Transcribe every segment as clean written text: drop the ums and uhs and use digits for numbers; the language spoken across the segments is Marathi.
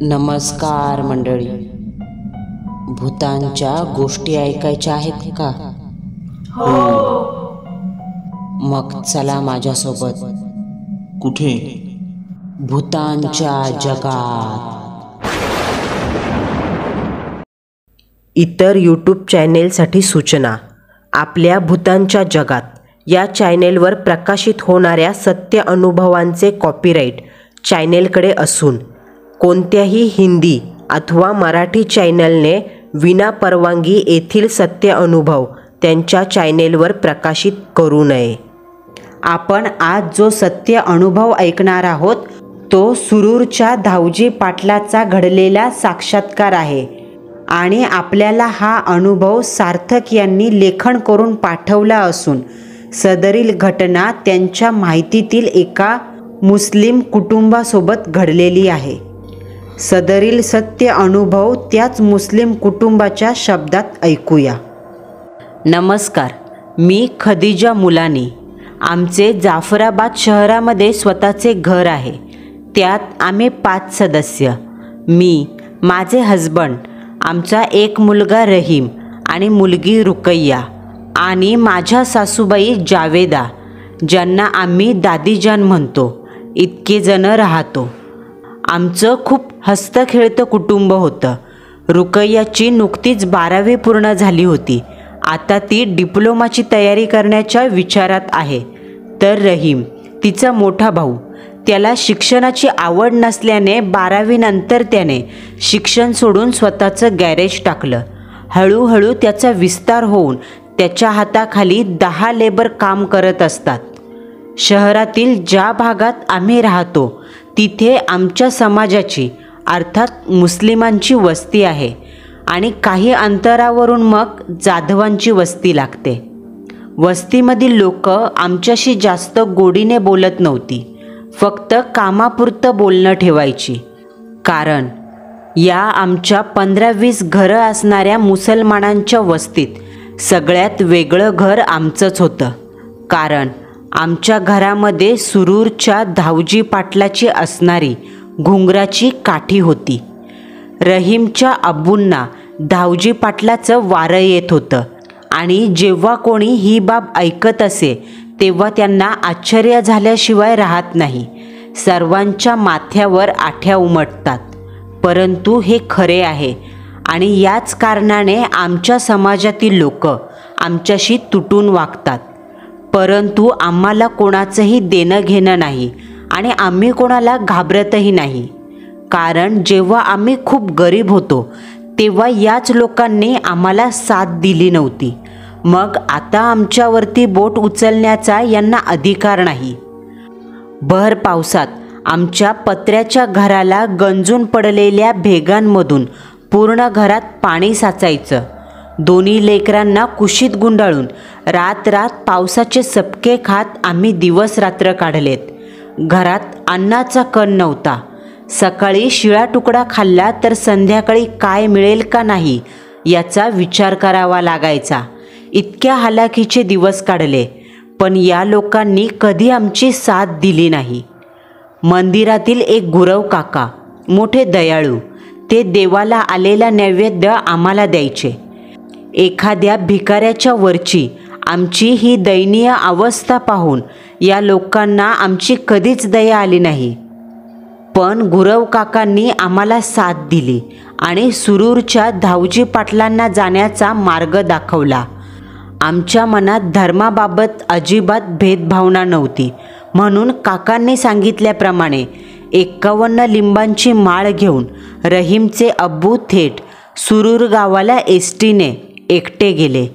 नमस्कार मंडळी. भूतांच्या गोष्टी ऐकायच्या आहेत का? मग चला माझ्यासोबत. कुठे? भूतांच्या जगात. इतर यूट्यूब चॅनेलसाठी सूचना. आपल्या भूतांच्या जगात या चॅनेलवर प्रकाशित होणाऱ्या सत्य अनुभवांचे कॉपीराईट चॅनेलकडे असून कोणत्याही हिंदी अथवा मराठी चॅनलने विना परवानगी येथील सत्य अनुभव त्यांच्या चॅनेलवर प्रकाशित करू नये. आपण आज जो सत्य अनुभव ऐकणार आहोत तो सुरूरच्या धावजी पाटलाचा घडलेला साक्षात्कार आहे आणि आपल्याला हा अनुभव सार्थक यांनी लेखन करून पाठवला असून सदरील घटना त्यांच्या माहितीतील एका मुस्लिम कुटुंबासोबत घडलेली आहे. सदरील सत्य अनुभव त्याच मुस्लिम कुटुंबाच्या शब्दात ऐकूया. नमस्कार, मी खदिजा मुलानी. आमचे जाफराबाद शहरामध्ये स्वतःचे घर आहे. त्यात आम्ही 5 सदस्य. मी, माझे हजबंड, आमचा एक मुलगा रहीम आणि मुलगी रुकैया आणि माझ्या सासूबाई जावेदा, ज्यांना आम्ही दादीजान म्हणतो, इतके जण राहतो. आमचं खूप हसतं कुटुंब होतं. रुकैयाची नुकतीच 12वी पूर्ण झाली होती. आता ती डिप्लोमाची तयारी करण्याच्या विचारात आहे. तर रहीम, तिचा मोठा भाऊ, त्याला शिक्षणाची आवड नसल्याने 12वी नंतर त्याने शिक्षण सोडून स्वतःचं गॅरेज टाकलं. हळूहळू त्याचा विस्तार होऊन त्याच्या हाताखाली 10 लेबर काम करत असतात. शहरातील ज्या भागात आम्ही राहतो तिथे आमच्या समाजाची अर्थात मुस्लिमांची वस्ती आहे आणि काही अंतरावरून मग जाधवांची वस्ती लागते. वस्तीमधील लोक आमच्याशी जास्त गोडीने बोलत नव्हती, फक्त कामापुरतं बोलणं ठेवायची. कारण या आमच्या 15-20 घरं असणाऱ्या मुसलमानांच्या वस्तीत सगळ्यात वेगळं घर आमचंच होतं. कारण आमच्या घरामध्ये सुरूरच्या धावजी पाटलाची असणारी घुंगराची काठी होती. रहीमच्या अब्बूंना धावजी पाटलाचं वारं येत होतं आणि जेव्हा कोणी ही बाब ऐकत असे तेव्हा त्यांना आश्चर्य झाल्याशिवाय राहत नाही. सर्वांच्या माथ्यावर आठ्या उमटतात. परंतु हे खरे आहे आणि याच कारणाने आमच्या समाजातील लोक आमच्याशी तुटून वागतात. परंतु आम्हाला कोणाचंही देणं घेणं नाही आणि आम्ही कोणाला घाबरतही नाही. कारण जेव्हा आम्ही खूप गरीब होतो तेव्हा याच लोकांनी आम्हाला साथ दिली नव्हती. मग आता आमच्यावरती बोट उचलण्याचा यांना अधिकार नाही. भर पावसात आमच्या पत्र्याच्या घराला गंजून पडलेल्या भेगांमधून पूर्ण घरात पाणी साचायचं. दोन्ही लेकरांना कुशीत गुंडाळून रात पावसाचे सपके खात आम्ही दिवस रात्र काढलेत. घरात अन्नाचा कण नव्हता. सकाळी शिळा तुकडा खाल्ला तर संध्याकाळी काय मिळेल का नाही याचा विचार करावा लागायचा. इतक्या हालाखीचे दिवस काढले, पण या लोकांनी कधी आमची साथ दिली नाही. मंदिरातील एक गुरव काका, मोठे दयाळू, ते देवाला आलेला नैवेद्य आम्हाला द्यायचे. एखाद्या भिकाऱ्याच्या वरची आमची ही दयनीय अवस्था पाहून या लोकांना आमची कधीच दया आली नाही. पण गुरव काकांनी आम्हाला साथ दिली आणि सुरूरच्या धावजी पाटलांना जाण्याचा मार्ग दाखवला. आमच्या मनात धर्माबाबत अजिबात भेदभावना नव्हती, म्हणून काकांनी सांगितल्याप्रमाणे 51 लिंबांची माळ घेऊन रहीमचे अब्बू थेट सुरूर गावाला एसटीने एकटे गेले.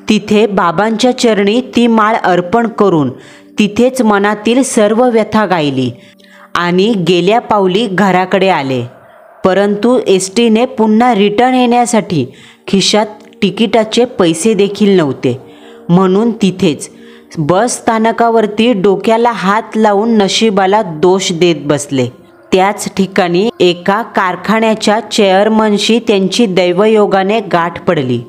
तिथे बाबांच्या चरणी ती माळ अर्पण करून तिथेच मनातील सर्व व्यथा गायली आणि गेल्या पावली घराकडे आले. परंतु एसटीने पुन्हा रिटर्न येण्यासाठी खिशात तिकिटाचे पैसे देखील नव्हते. म्हणून तिथेच बस स्थानकावरती डोक्याला हात लावून नशिबाला दोष देत बसले. त्याच ठिकाणी एका कारखान्याच्या चेअरमनशी त्यांची दैवयोगाने गाठ पडली.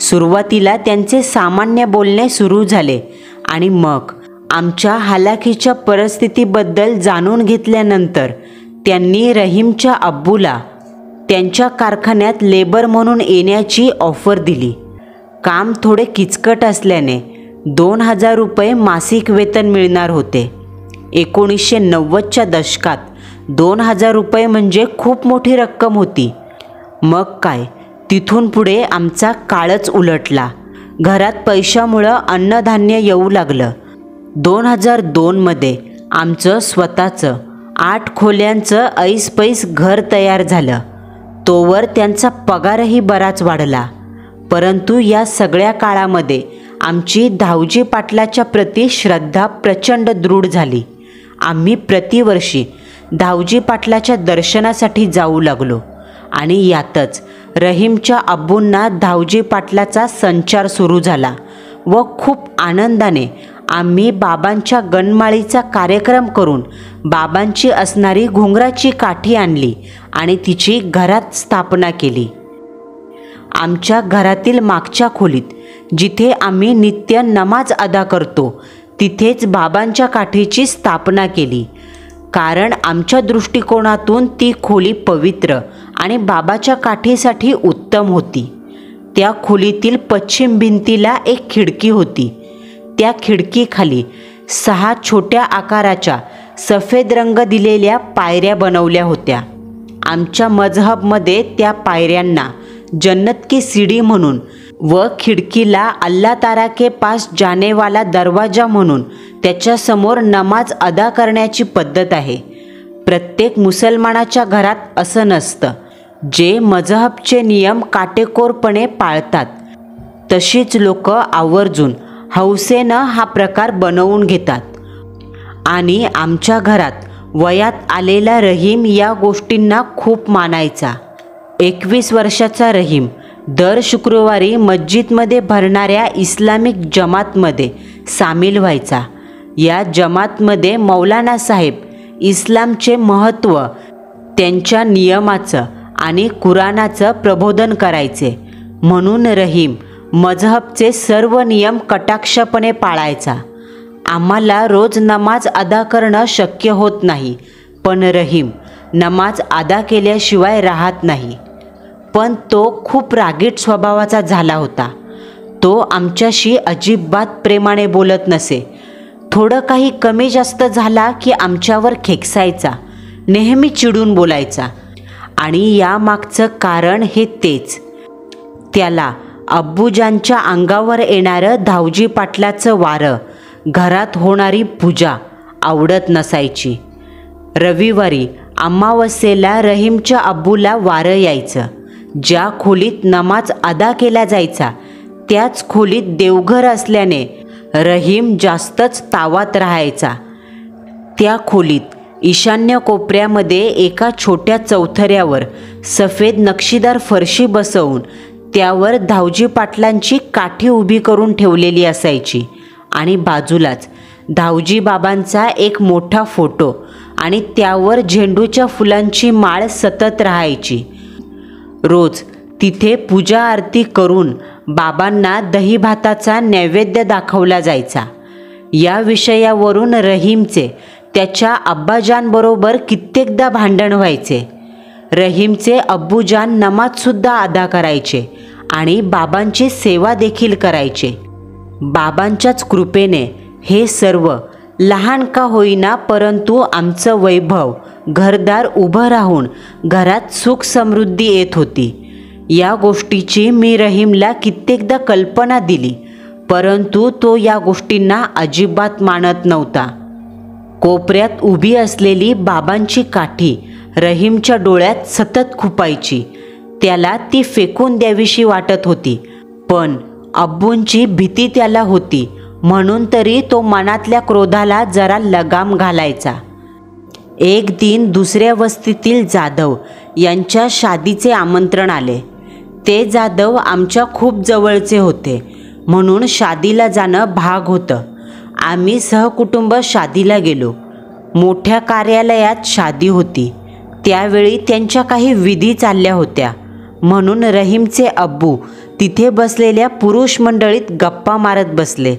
सुरुवातीला त्यांचे सामान्य बोलणे सुरू झाले आणि मग आमच्या हालाखीच्या परिस्थितीबद्दल जाणून घेतल्यानंतर त्यांनी रहीमच्या अब्बूला त्यांच्या कारखान्यात लेबर म्हणून येण्याची ऑफर दिली. काम थोडे किचकट असल्याने 2,000 रुपये मासिक वेतन मिळणार होते. 1990च्या दशकात 2,000 रुपये म्हणजे खूप मोठी रक्कम होती. मग काय, तिथून पुढे आमचा काळच उलटला. घरात पैशामुळं अन्नधान्य येऊ लागलं. 2002मध्ये आमचं स्वतःचं 8 खोल्यांचं ऐसपैस घर तयार झालं. तोवर त्यांचा पगारही बराच वाढला. परंतु या सगळ्या काळामध्ये आमची धावजी पाटलाच्या प्रती श्रद्धा प्रचंड दृढ झाली. आम्ही प्रतिवर्षी धावजी पाटलाच्या दर्शनासाठी जाऊ लागलो आणि यातच रहीमच्या अब्बूंना धावजी पाटलाचा संचार सुरू झाला व खूप आनंदाने आम्ही बाबांच्या गणमाळीचा कार्यक्रम करून बाबांची असणारी घुंगराची काठी आणली आणि तिची घरात स्थापना केली. आमच्या घरातील मागच्या खोलीत जिथे आम्ही नित्य नमाज अदा करतो तिथेच बाबांच्या काठीची स्थापना केली. कारण आमच्या दृष्टिकोनातून ती खोली पवित्र आणि बाबाच्या काठीसाठी उत्तम होती. त्या खोलीतील पश्चिम भिंतीला एक खिडकी होती. त्या खिडकीखाली 6 छोट्या आकाराच्या सफेद रंग दिलेल्या पायऱ्या बनवल्या होत्या. आमच्या मजहबमध्ये त्या पायऱ्यांना जन्नत की सीडी म्हणून व खिडकीला अल्लाह ताला के पास जानेवाला दरवाजा म्हणून त्याच्यासमोर नमाज अदा करण्याची पद्धत आहे. प्रत्येक मुसलमानाच्या घरात असं नसतं. जे मजहबचे नियम काटेकोरपणे पाळतात तशीच लोक आवर्जून हौसेनं हा प्रकार बनवून घेतात. आणि आमच्या घरात वयात आलेला रहीम या गोष्टींना खूप मानायचा. 21 वर्षाचा रहीम दर शुक्रवारी मस्जिदमध्ये भरणाऱ्या इस्लामिक जमातमध्ये सामील व्हायचा. या जमातमध्ये मौलाना साहेब इस्लामचे महत्त्व, त्यांच्या नियमाचं आणि कुराणाचं प्रबोधन करायचे. म्हणून रहीम मजहबचे सर्व नियम कटाक्षपणे पाळायचा. आम्हाला रोज नमाज अदा करणं शक्य होत नाही, पण रहीम नमाज अदा केल्याशिवाय राहत नाही. पण तो खूप रागीट स्वभावाचा झाला होता. तो आमच्याशी अजिबात प्रेमाने बोलत नसे. थोडं काही कमी जास्त झाला की आमच्यावर खेकसायचा, नेहमी चिडून बोलायचा. आणि यामागचं कारण हे तेच, त्याला अब्बूजांच्या अंगावर येणारं धावजी पाटलाचं वारं, घरात होणारी पूजा आवडत नसायची. रविवारी अमावस्येला रहीमच्या अब्बूला वारं यायचं. ज्या खोलीत नमाज अदा केला जायचा त्याच खोलीत देवघर असल्याने रहीम जास्तच तावात राहायचा. त्या खोलीत ईशान्य कोपऱ्यामध्ये एका छोट्या चौथऱ्यावर सफेद नक्षीदार फरशी बसवून त्यावर धावजी पाटलांची काठी उभी करून ठेवलेली असायची आणि बाजूलाच धावजी बाबांचा एक मोठा फोटो आणि त्यावर झेंडूच्या फुलांची माळ सतत राहायची. रोज तिथे पूजा आरती करून बाबांना दही भाताचा नैवेद्य दाखवला जायचा. या विषयावरून रहीमचे त्याच्या अब्बाजानबरोबर कित्येकदा भांडण व्हायचे. रहीमचे अब्बूजान नमाजसुद्धा अदा करायचे आणि बाबांची सेवा देखील करायचे. बाबांच्याच कृपेने हे सर्व लहान का होईना परंतु आमचं वैभव घरदार उभं राहून घरात सुख समृद्धी येत होती. या गोष्टीची मी रहीमला कित्येकदा कल्पना दिली, परंतु तो या गोष्टींना अजिबात मानत नव्हता. कोपऱ्यात उभी असलेली बाबांची काठी रहीमच्या डोळ्यात सतत खुपायची. त्याला ती फेकून द्यावीशी वाटत होती, पण अब्बूंची भीती त्याला होती म्हणून तरी तो मनातल्या क्रोधाला जरा लगाम घालायचा. एक दिन दुसऱ्या वस्तीतील जाधव यांच्या शादीचे आमंत्रण आले. ते जाधव आमच्या खूप जवळचे होते म्हणून शादीला जाणं भाग होतं. आम्ही सहकुटुंब शादीला गेलो. मोठ्या कार्यालयात शादी होती. त्यावेळी त्यांच्या काही विधी चालल्या होत्या म्हणून रहीमचे अब्बू तिथे बसलेल्या पुरुष मंडळीत गप्पा मारत बसले.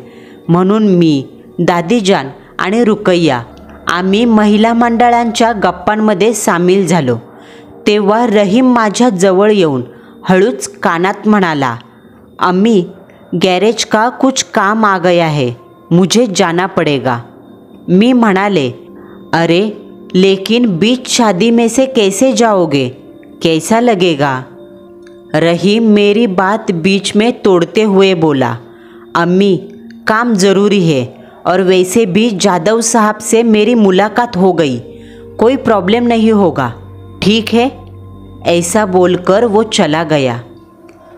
म्हणून मी, दादीजान आणि रुकैया आम्ही महिला मंडळांच्या गप्पांमध्ये सामील झालो. तेव्हा रहीम माझ्या जवळ येऊन हळूच कानात म्हणाला, अम्मी, गैरेज का कुछ काम आ गया है, मुझे जाना पड़ेगा. मी म्हणाले, अरे लेकिन बीच शादी में से कैसे जाओगे, कैसा लगेगा. रहीम मेरी बात बीच में तोड़ते हुए बोला, अम्मी, काम ज़रूरी है और वैसे भी जादव साहब से मेरी मुलाकात हो गई, कोई प्रॉब्लम नहीं होगा, ठीक है. ऐसा बोलकर वो चला गया.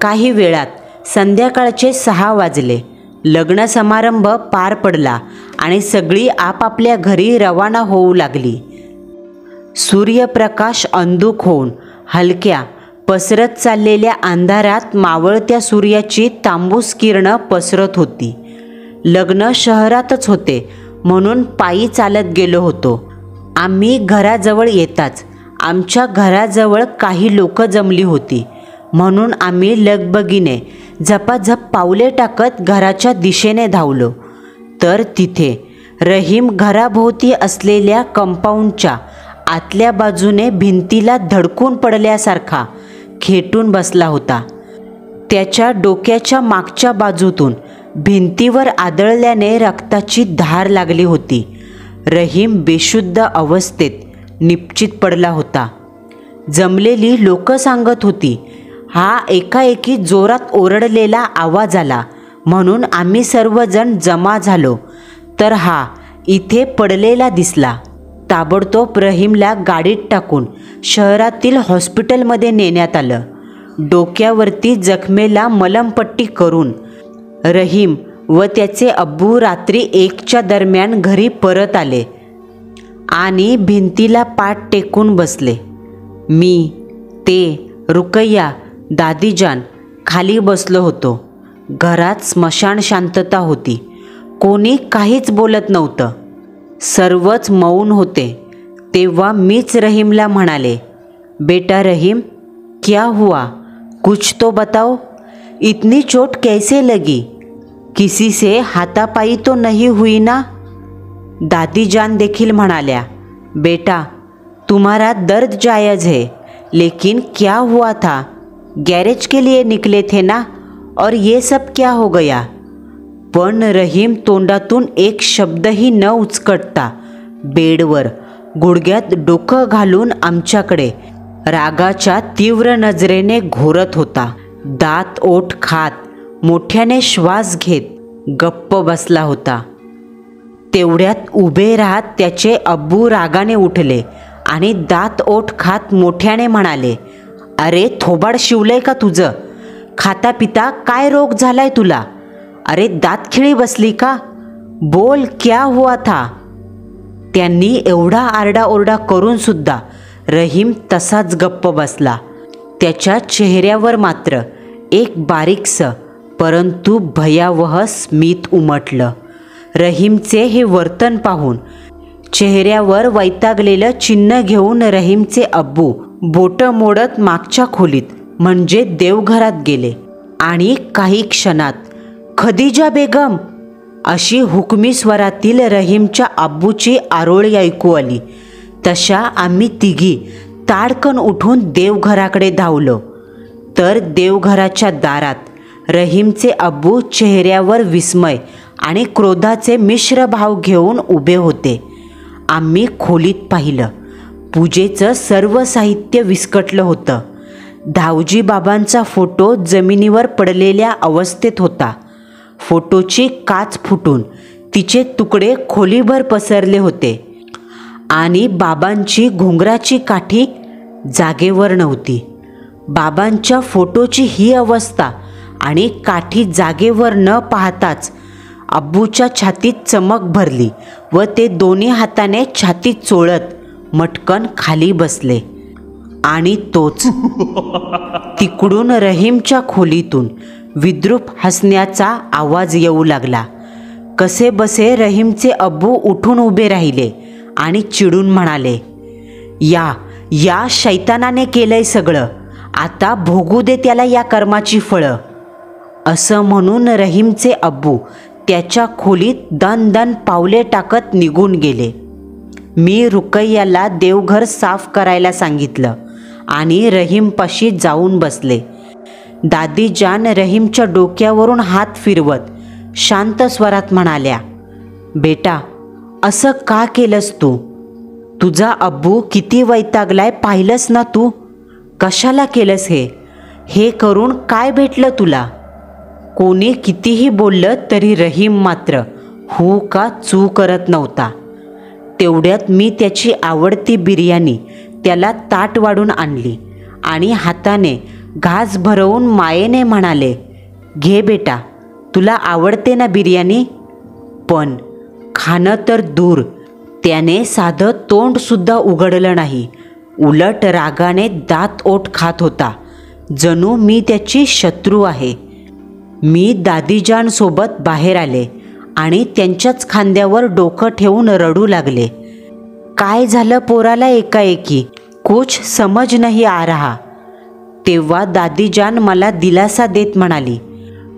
काही वेळात संध्याकाळचे 6 वाजले. लग्न समारंभ पार पडला आणि सगळी आपापल्या घरी रवाना होऊ लागली. सूर्यप्रकाश अंधुक होऊन हलक्या पसरत चाललेल्या अंधारात मावळत्या सूर्याची तांबूस किरणं पसरत होती. लग्न शहरातच होते म्हणून पायी चालत गेलो होतो. आम्ही घराजवळ येताच आमच्या घराजवळ काही लोक जमली होती म्हणून आम्ही लगबगीने झपाझप पावले टाकत घराच्या दिशेने धावलो. तर तिथे रहीम घराभोवती असलेल्या कंपाऊंडच्या आतल्या बाजूने भिंतीला धडकून पडल्यासारखा खेटून बसला होता. त्याच्या डोक्याच्या मागच्या बाजूतून भिंतीवर आदळल्याने रक्ताची धार लागली होती. रहीम बेशुद्ध अवस्थेत निपचित पडला होता. जमलेली लोक सांगत होती, हा एकाएकी जोरात ओरडलेला आवाज आला म्हणून आम्ही सर्वजण जमा झालो तर हा इथे पडलेला दिसला. ताबडतोब रहीमला गाडीत टाकून शहरातील हॉस्पिटलमध्ये नेण्यात आलं. डोक्यावरती जखमेला मलमपट्टी करून रहीम व त्याचे अब्बू रात्री 1च्या दरम्यान घरी परत आले आणि भिंतीला पाठ टेकून बसले. मी, ते, रुकैया, दादीजान खाली बसलो होतो. घरात स्मशान शांतता होती. कोणी काहीच बोलत नव्हतं. सर्वच मौन होते. तेव्हा मीच रहीमला म्हणाले, बेटा रहीम, क्या हुआ, कुछ तो बताओ, इतनी चोट कैसे लगी, किसी से हाथापाई तो नहीं हुई ना. दादीजान देखील म्हणाल्या, बेटा तुम्हारा दर्द जायज़ है, लेकिन क्या हुआ था, गैरेज के लिए निकले थे ना, और ये सब क्या हो गया. पण रहीम तोंडातून एक शब्दही न उचकटता बेडवर गुडघ्यात डोकं घालून आमच्याकडे रागाच्या तीव्र नजरेने घोरत होता. दात ओठ खात मोठ्याने श्वास घेत गप्प बसला होता. तेवढ्यात उभे राहत त्याचे अब्बू रागाने उठले आणि दात ओठ खात मोठ्याने म्हणाले, अरे थोबाड शिवलंय का तुझं, खाता पिता काय रोग झालाय तुला, अरे दात खिळी बसली का, बोल क्या हुआ था. त्यांनी एवढा आरडाओरडा करून सुद्धा रहीम तसाच गप्प बसला. त्याच्या चेहऱ्यावर मात्र एक बारीकसं परंतु भयावह स्मित उमटलं. रहीमचे हे वर्तन पाहून चेहऱ्यावर वैतागलेलं चिन्ह घेऊन रहीमचे अब्बू बोटं मोडत मागच्या खोलीत म्हणजे देवघरात गेले आणि काही क्षणात खदिजा बेगम अशी हुकमी स्वरातील रहीमच्या अब्बूची आरोळी ऐकू आली. तशा आम्ही तिघी ताडकन उठून देवघराकडे धावलो तर देवघराच्या दारात रहीमचे अब्बू चेहऱ्यावर विस्मय आणि क्रोधाचे मिश्र भाव घेऊन उभे होते. आम्ही खोलीत पाहिलं. पूजेचं सर्व साहित्य विस्कटलं होतं. धावजी बाबांचा फोटो जमिनीवर पडलेल्या अवस्थेत होता. फोटोची काच फुटून तिचे तुकडे खोलीभर पसरले होते आणि बाबांची घुंगराची काठी जागेवर नव्हती. बाबांच्या फोटोची ही अवस्था आणि काठी जागेवर न पाहताच अब्बूच्या छातीत चमक भरली व ते दोन्ही हाताने छातीत चोळत मटकन खाली बसले. आणि तोच तिकडून रहीमच्या खोलीतून विद्रूप हसण्याचा आवाज येऊ लागला. कसे बसे रहीमचे अब्बू उठून उभे राहिले आणि चिडून म्हणाले, या शैतानाने केलंय सगळं, आता भोगू दे त्याला या कर्माची फळं. असं म्हणून रहीमचे अब्बू त्याच्या खोलीत दन दन पावले टाकत निघून गेले. मी रुकैयाला देवघर साफ करायला सांगितलं आणि रहीमपाशी जाऊन बसले. दादीजान रहीमच्या डोक्यावरून हात फिरवत शांत स्वरात म्हणाल्या, बेटा, असं का केलंस तू? तुझा अब्बू किती वैतागलाय पाहिलंस ना तू? कशाला केलंस हे? हे करून काय भेटलं तुला? कोणी कितीही बोललं तरी रहीम मात्र हो का चू करत नव्हता. तेवढ्यात मी त्याची आवडती बिर्याणी त्याला ताट वाढून आणली आणि हाताने घास भरवून मायेने म्हणाले, घे बेटा, तुला आवडते ना बिर्याणी? पण खाणं तर दूर, त्याने साधं तोंडसुद्धा उघडलं नाही. उलट रागाने दात ओठ खात होता, जणू मी त्याची शत्रू आहे. मी दादीजानसोबत बाहेर आले आणि त्यांच्याच खांद्यावर डोकं ठेवून रडू लागले. काय झालं पोराला एकाएकी? कुछ समज नहीं आ रहा. तेव्हा दादीजान मला दिलासा देत म्हणाली,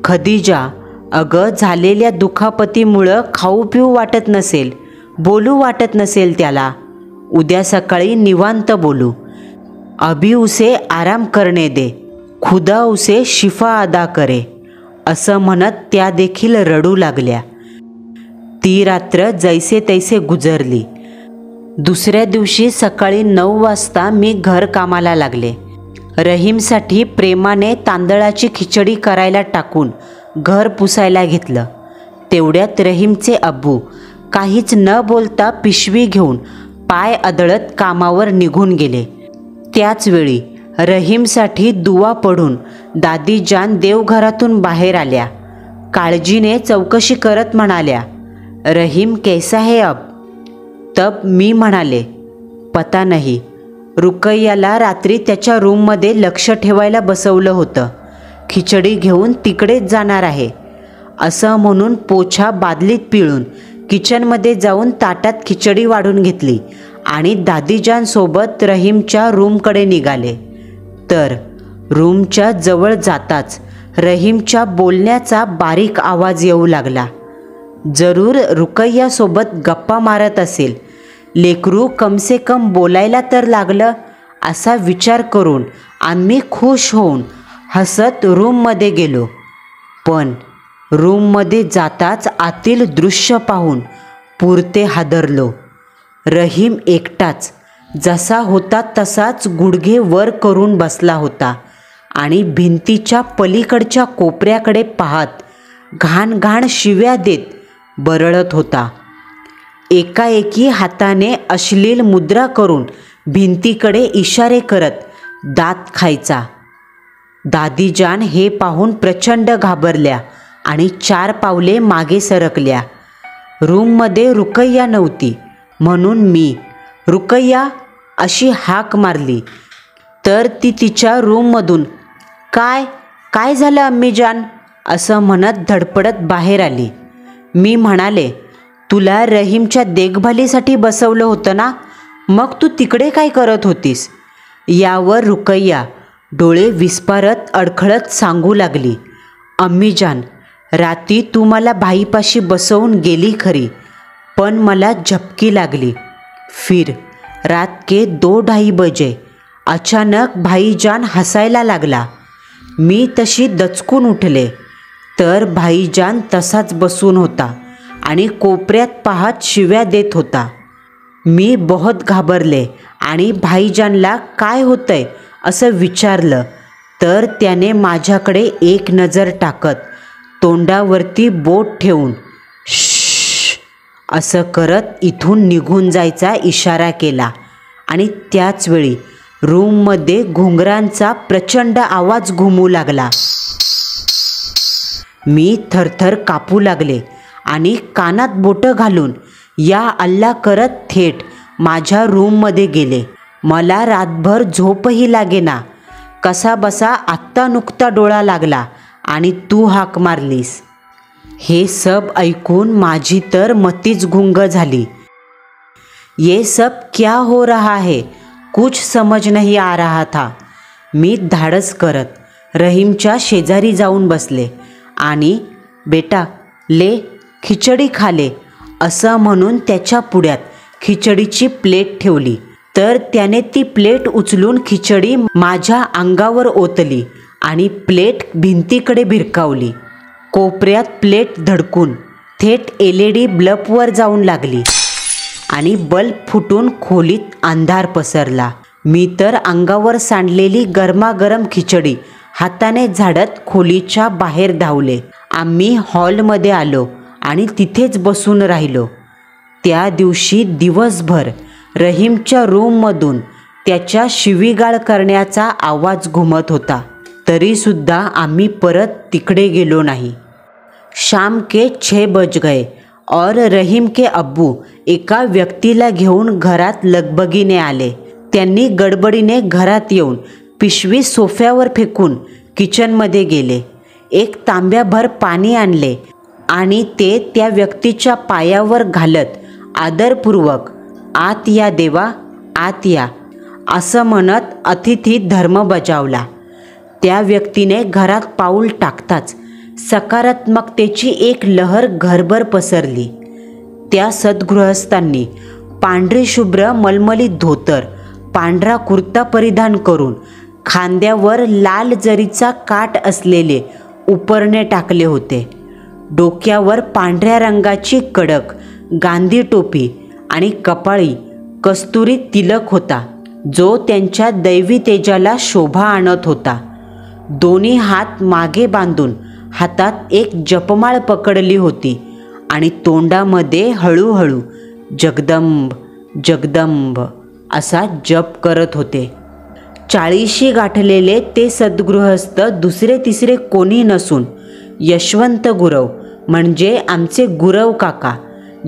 खदीजा, अगं झालेल्या दुखापतीमुळं खाऊ पिऊ वाटत नसेल, बोलू वाटत नसेल त्याला. उद्या सकाळी निवांत बोलू. अभी उसे आराम करने दे, खुदा उसे शिफा अदा करे. असं म्हणत त्या देखील रडू लागल्या. ती रात्र जैसे तैसे गुजरली. दुसऱ्या दिवशी सकाळी 9 वाजता मी घर कामाला लागले. रहीमसाठी प्रेमाने तांदळाची खिचडी करायला टाकून घर पुसायला घेतलं. तेवढ्यात रहीमचे अब्बू काहीच न बोलता पिशवी घेऊन पाय अदळत कामावर निघून गेले. त्याचवेळी रहीमसाठी दुवा पडून दादीजान देवघरातून बाहेर आल्या. काळजीने चौकशी करत म्हणाल्या, रहीम कैसा है अब? तब मी म्हणाले, पता नाही. रुकैयाला रात्री त्याच्या रूममध्ये लक्ष ठेवायला बसवलं होतं. खिचडी घेऊन तिकडेच जाणार आहे. असं म्हणून पोछा बादलीत पिळून किचनमध्ये जाऊन ताटात खिचडी वाढून घेतली आणि दादीजानसोबत रहीमच्या रूमकडे निघाले. तर रूमच्या जवळ जाताच रहीमच्या बोलण्याचा बारीक आवाज येऊ लागला. जरूर रुकैयासोबत गप्पा मारत असेल. लेकरू कमसे कम बोलायला तर लागलं, असा विचार करून आम्ही खुश होऊन हसत रूममध्ये गेलो. पण रूममध्ये जाताच आतील दृश्य पाहून पुरते हादरलो. रहीम एकटाच जसा होता तसाच गुडघे वर करून बसला होता आणि भिंतीच्या पलीकडच्या कोपऱ्याकडे पाहत घाण घाण शिव्या देत बरळत होता. एकाएकी हाताने अश्लील मुद्रा करून भिंतीकडे इशारे करत दात खायचा. दादीजान हे पाहून प्रचंड घाबरल्या आणि 4 पावले मागे सरकल्या. रूममध्ये रुकैया नव्हती म्हणून मी रुकैया अशी हाक मारली तर ती तिच्या रूममधून काय झालं अम्मीजान असं म्हणत धडपडत बाहेर आली. मी म्हणाले, तुला रहीमच्या देखभालीसाठी बसवलं होतं ना, मग तू तिकडे काय करत होतीस? यावर रुकैया डोळे विस्पारत अडखळत सांगू लागली, अम्मीजान, राती तू मला भाईपाशी बसवून गेली खरी, पण मला झपकी लागली. फिर रात के 2-2:30 बजे अचानक भाईजान हसायला लागला. मी तशी दचकून उठले तर भाईजान तसाच बसून होता आणि कोपऱ्यात पाहत शिव्या देत होता. मी बहुत घाबरले आणि भाईजानला काय होतंय असं विचारलं तर त्याने माझ्याकडे एक नजर टाकत तोंडावरती बोट ठेवून श्श असं करत इथून निघून जायचा इशारा केला आणि त्याचवेळी रूममध्ये घुंगरांचा प्रचंड आवाज घुमू लागला. मी थरथर कापू लागले आणि कानात बोटं घालून या अल्ला करत थेट माझ्या रूममध्ये गेले. मला रातभर झोपही लागेना. कसा बसा आत्ता नुकता डोळा लागला आणि तू हाक मारलीस. हे सब ऐकून माझी तर मतीच गुंग झाली. ये सब क्या हो रहा है, कुछ समझ नहीं आ रहा था. मी धाडस करत रहीमच्या शेजारी जाऊन बसले आणि बेटा ले खिचडी खाले असं म्हणून त्याच्या पुढ्यात खिचडीची प्लेट ठेवली. तर त्याने ती प्लेट उचलून खिचडी माझ्या अंगावर ओतली आणि प्लेट भिंतीकडे भिरकावली. कोपऱ्यात प्लेट धडकून थेट LED बल्बवर जाऊन लागली आणि बल्ब फुटून खोलीत अंधार पसरला. मी तर अंगावर सांडलेली गरमागरम खिचडी हाताने झाडत खोलीच्या बाहेर धावले. आम्ही हॉलमध्ये आलो आणि तिथेच बसून राहिलो. त्या दिवशी दिवसभर रहीमच्या रूममधून त्याच्या शिवीगाळ करण्याचा आवाज घुमत होता. तरीसुद्धा आम्ही परत तिकडे गेलो नाही. शाम के 6 बज गए और रहीम के अब्बू एका व्यक्तीला घेऊन घरात लगबगीने आले. त्यांनी गडबडीने घरात येऊन पिशवी सोफ्यावर फेकून किचनमध्ये गेले. एक तांब्याभर पाणी आणले आणि ते त्या व्यक्तीच्या पायावर घालत आदरपूर्वक "आत या देवा, आत या" असं म्हणत अतिथी धर्म बजावला. त्या व्यक्तीने घरात पाऊल टाकताच सकारात्मकतेची एक लहर घरभर पसरली. त्या सद्गृहस्थांनी पांढरी शुभ्र मलमलीत धोतर, पांढरा कुर्ता परिधान करून खांद्यावर लाल जरीचा काठ असलेले उपरणे टाकले होते. डोक्यावर पांढऱ्या रंगाची कडक गांधी टोपी आणि कपाळी कस्तुरी तिलक होता, जो त्यांच्या दैवी तेजाला शोभा आणत होता. दोन्ही हात मागे बांधून हातात एक जपमाळ पकडली होती आणि तोंडामध्ये हळूहळू जगदंब जगदंब असा जप करत होते. 40शी गाठलेले ते सद्गृहस्थ दुसरे तिसरे कोणी नसून यशवंत गुरव म्हणजे आमचे गुरव काका,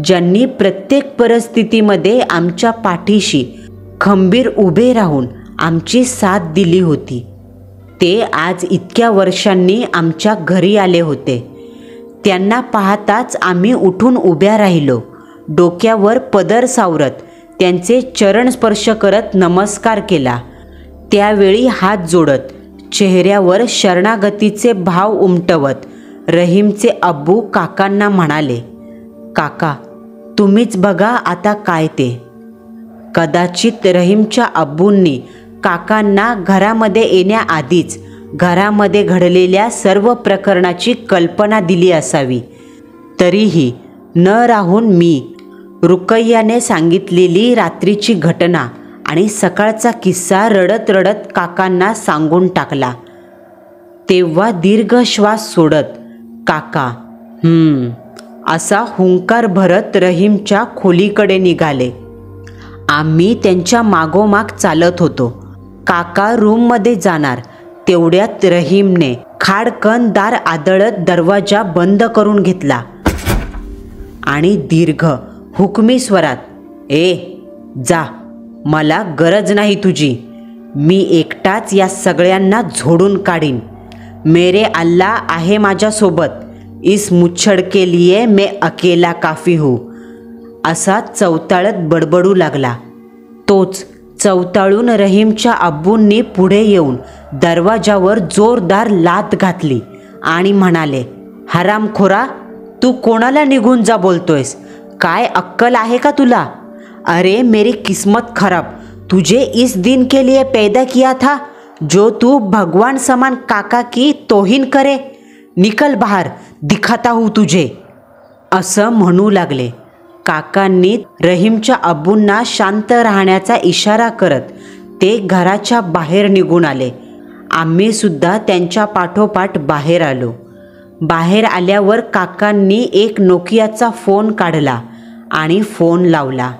ज्यांनी प्रत्येक परिस्थितीमध्ये आमच्या पाठीशी खंबीर उभे राहून आमची साथ दिली होती. ते आज इतक्या वर्षांनी आमच्या घरी आले होते. त्यांना पाहताच आम्ही उठून उभ्या राहिलो. डोक्यावर पदर सावरत त्यांचे चरण स्पर्श करत नमस्कार केला. त्यावेळी हात जोडत चेहऱ्यावर शरणागतीचे भाव उमटवत रहीमचे अब्बू काकांना म्हणाले, "काका, तुम्हीच बघा आता काय ते." कदाचित रहीमच्या अब्बूंनी काकांना घरामध्ये येण्याआधीच घरामध्ये घडलेल्या सर्व प्रकरणाची कल्पना दिली असावी. तरीही न राहून मी रुकय्याने सांगितलेली रात्रीची घटना आणि सकाळचा किस्सा रडत रडत काकांना सांगून टाकला. तेव्हा दीर्घ श्वास सोडत काका असा हुंकार भरत रहीमच्या खोलीकडे निघाले. आम्ही त्यांच्या मागोमाग चालत होतो. काका रूममध्ये जाणार तेवढ्यात रहीमने खाडकन दार आदळत दरवाजा बंद करून घेतला आणि दीर्घ हुकमी स्वरात, "ए जा, मला गरज नाही तुझी. मी एकटाच या सगळ्यांना झोडून काढीन. मेरे अल्लाह आहे माझ्यासोबत. इस मुच्छड के लिए मैं अकेला काफी हूँ." असा चवताळत बडबडू लागला. तोच चवताळून रहीमच्या अब्बूंनी पुढे येऊन दरवाजावर जोरदार लाथ घातली आणि म्हणाले, "हरामखोरा, तू कोणाला निघून जा बोलतोयस? काय अक्कल आहे का तुला? अरे मेरी किस्मत खराब, तुझे इस दिन के लिए पैदा किया था जो तू भगवान समान काका की तोहीन करे. निकल बाहर, दिखाता हूँ तुझे." असं म्हणू लागले. काकांनी रहीमच्या अब्बूंना शांत राहण्याचा इशारा करत ते घराच्या बाहेर निघून आले. आम्ही सुद्धा त्यांच्या पाठोपाठ बाहेर आलो. बाहेर आल्यावर काकांनी एक नोकियाचा फोन काढला आणि फोन लावला.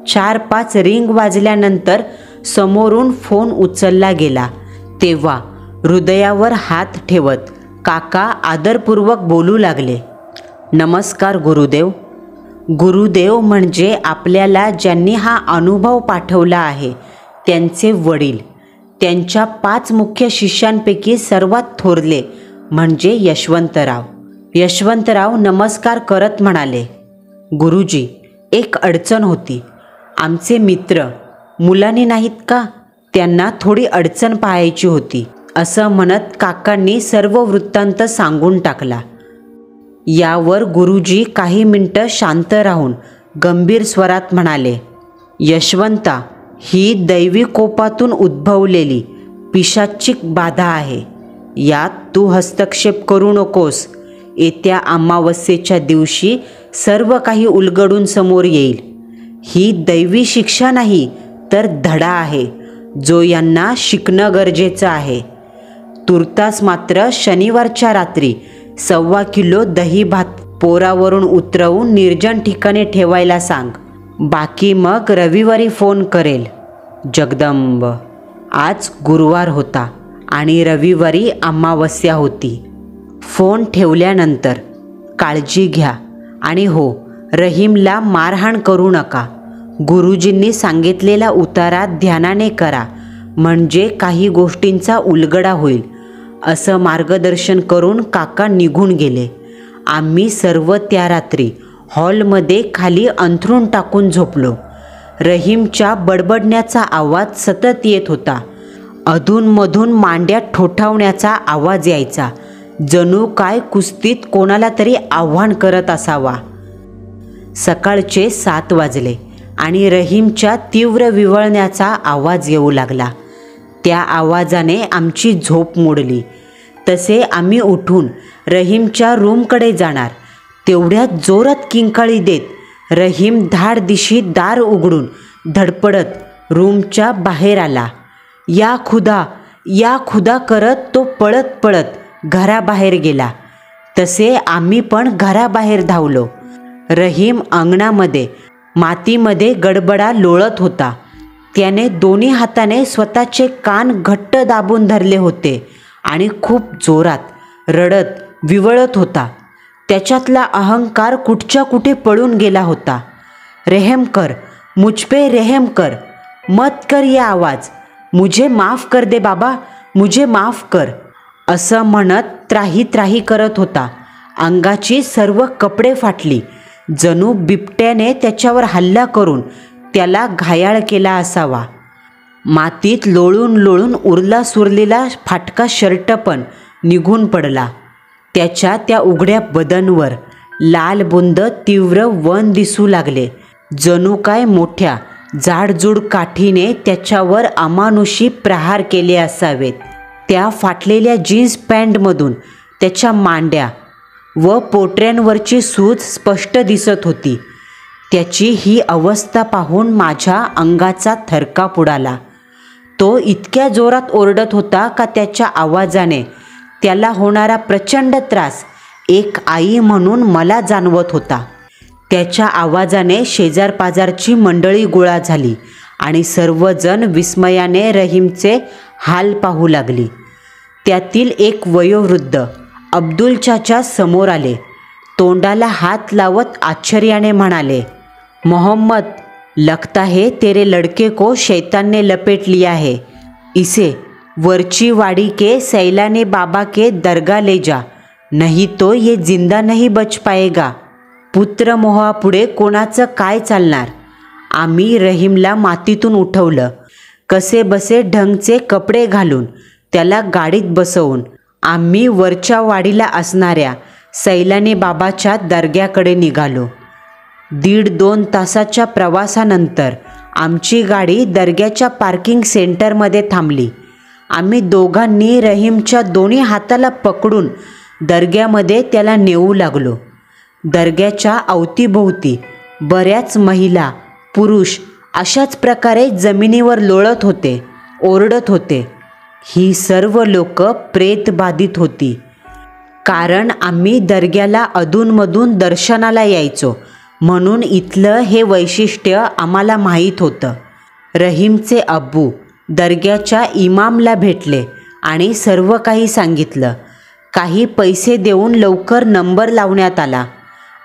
4-5 रिंग वाजल्यानंतर समोरून फोन उचलला गेला. तेव्हा हृदयावर हात ठेवत काका आदरपूर्वक बोलू लागले, "नमस्कार गुरुदेव." गुरुदेव म्हणजे आपल्याला ज्यांनी हा अनुभव पाठवला आहे त्यांचे वडील. त्यांच्या 5 मुख्य शिष्यांपैकी सर्वात थोरले म्हणजे यशवंतराव. यशवंतराव नमस्कार करत म्हणाले, "गुरुजी, एक अडचण होती. आमचे मित्र मुलांनी नाहीत का, त्यांना थोडी अडचण पाहायची होती." असं म्हणत काकांनी सर्व वृत्तांत सांगून टाकला. यावर गुरुजी काही मिनटं शांत राहून गंभीर स्वरात म्हणाले, "यशवंता, ही दैवी कोपातून उद्भवलेली पिशाचिक बाधा आहे. यात तू हस्तक्षेप करू नकोस. येत्या अमावस्येच्या दिवशी सर्व काही उलगडून समोर येईल. ही दैवी शिक्षा नाही तर धडा आहे, जो यांना शिकणं गरजेचं आहे. तुर्तास मात्र शनिवारच्या रात्री 1.25 किलो दही भात पोरावरून उतरवून निर्जन ठिकाणी ठेवायला सांग. बाकी मग रविवारी फोन करेल. जगदंब. आज गुरुवार होता आणि रविवारी अमावस्या होती. फोन ठेवल्यानंतर काळजी घ्या आणि हो, रहीमला मारहाण करू नका. गुरुजींनी सांगितलेला उतारा ध्यानाने करा, म्हणजे काही गोष्टींचा उलगडा होईल, असं मार्गदर्शन करून काका निघून गेले. आम्ही सर्व त्या रात्री हॉलमध्ये खाली अंथरूण टाकून झोपलो. रहीमच्या बडबडण्याचा आवाज सतत येत होता. अधूनमधून मांड्या ठोठावण्याचा आवाज यायचा, जणू काय कुस्तीत कोणाला तरी आव्हान करत असावा. सकाळचे 7 वाजले आणि रहीमच्या तीव्र विव्हळण्याचा आवाज येऊ लागला. त्या आवाजाने आमची झोप मोडली. तसे आम्ही उठून रहीमच्या रूमकडे जाणार, तेवढ्यात जोरात किंकाळी देत रहीम धाडदिशी दार उघडून धडपडत रूमच्या बाहेर आला. या खुदा करत तो पळत पळत घराबाहेर गेला. तसे आम्ही पण घराबाहेर धावलो. रहीम अंगणामध्ये मातीमध्ये गडबडा लोळत होता. त्याने दोन्ही हाताने स्वतःचे कान घट्ट दाबून धरले होते आणि खूप जोरात रडत विवळत होता. त्याच्यातला अहंकार कुठच्या कुठे पळून गेला होता. रहम कर, मुझपे रहम कर, मत कर ये आवाज, मुझे माफ कर दे बाबा, मुझे माफ कर, असं म्हणत त्राही त्राही करत होता. अंगाची सर्व कपडे फाटली, जणू बिबट्याने त्याच्यावर हल्ला करून त्याला घायाळ केला असावा. मातीत लोळून लोळून उरला सुरलेला फाटका शर्ट पण निघून पडला. त्याच्या त्या उघड्या बदनवर लाल बुंद तीव्र वन दिसू लागले, जणू काय मोठ्या जाडजूड काठीने त्याच्यावर अमानुषी प्रहार केले असावेत. त्या फाटलेल्या जीन्स पॅन्टमधून त्याच्या मांड्या व पोटऱ्यांवरची सूज स्पष्ट दिसत होती. त्याची ही अवस्था पाहून माझ्या अंगाचा थरकाप उडाला. तो इतक्या जोरात ओरडत होता का त्याच्या आवाजाने त्याला होणारा प्रचंड त्रास एक आई म्हणून मला जाणवत होता. त्याच्या आवाजाने शेजारपाजारची मंडळी गोळा झाली आणि सर्वजण विस्मयाने रहीमचे हाल पाहू लागली. त्यातील एक वयोवृद्ध अब्दुल चाचा समोर आले. तोंडाला हात लावत आश्चर्याने म्हणाले, मोहम्मद, लगता है तेरे लड़के को शैतान ने लपेट लिया है. इसे वर्ची वाड़ी के सैलाने बाबा के दरगाह ले जा, नहीं तो ये जिंदा नहीं बच पाएगा. पुत्र मोहापुढे कोणाचं काय चालणार. आम्ही रहीमला मातीतून उठवलं. कसे बसे ढंगचे कपडे घालून त्याला गाडीत बसवून आम्ही वरच्या वाडीला असणाऱ्या सैलानी बाबाच्या दर्ग्याकडे निघालो. 1.5-2 तासाच्या प्रवासानंतर आमची गाडी दर्ग्याच्या पार्किंग सेंटरमध्ये थांबली. आम्ही दोघांनी रहीमच्या दोन्ही हाताला पकडून दर्ग्यामध्ये त्याला नेऊ लागलो. दर्ग्याच्या अवतीभोवती बऱ्याच महिला पुरुष अशाच प्रकारे जमिनीवर लोळत होते, ओरडत होते. ही सर्व लोक प्रेतबाधित होती. कारण आम्ही दर्ग्याला अधूनमधून दर्शनाला यायचो, म्हणून इथलं हे वैशिष्ट्य आम्हाला माहीत होतं. रहीमचे अब्बू दर्ग्याच्या इमामला भेटले आणि सर्व काही सांगितलं. काही पैसे देऊन लवकर नंबर लावण्यात आला.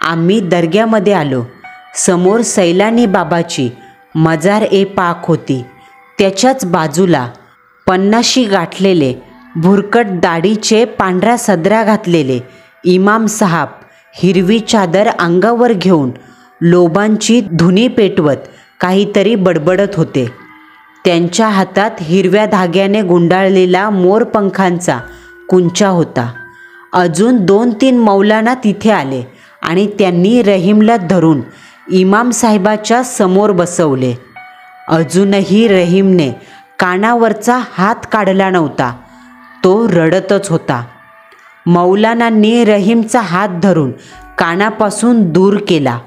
आम्ही दर्ग्यामध्ये आलो. समोर सैलानी बाबाची मजार ए पाक होती. त्याच्याच बाजूला 50शी गाठलेले भुरकट दाढीचे पांढरा सदरा घातलेले इमाम साहब हिरवी चादर अंगावर घेऊन लोबांची धुनी पेटवत काहीतरी बडबडत होते. त्यांच्या हातात हिरव्या धाग्याने गुंडाळलेला मोरपंखांचा कुंचा होता. अजून 2-3 मौलाना तिथे आले आणि त्यांनी रहीमला धरून इमाम साहेबाच्या समोर बसवले. अजूनही रहीमने कानावरचा हात काढला नव्हता. तो रडतच होता. मौलानांनी रहीमचा हात धरून कानापासून दूर केला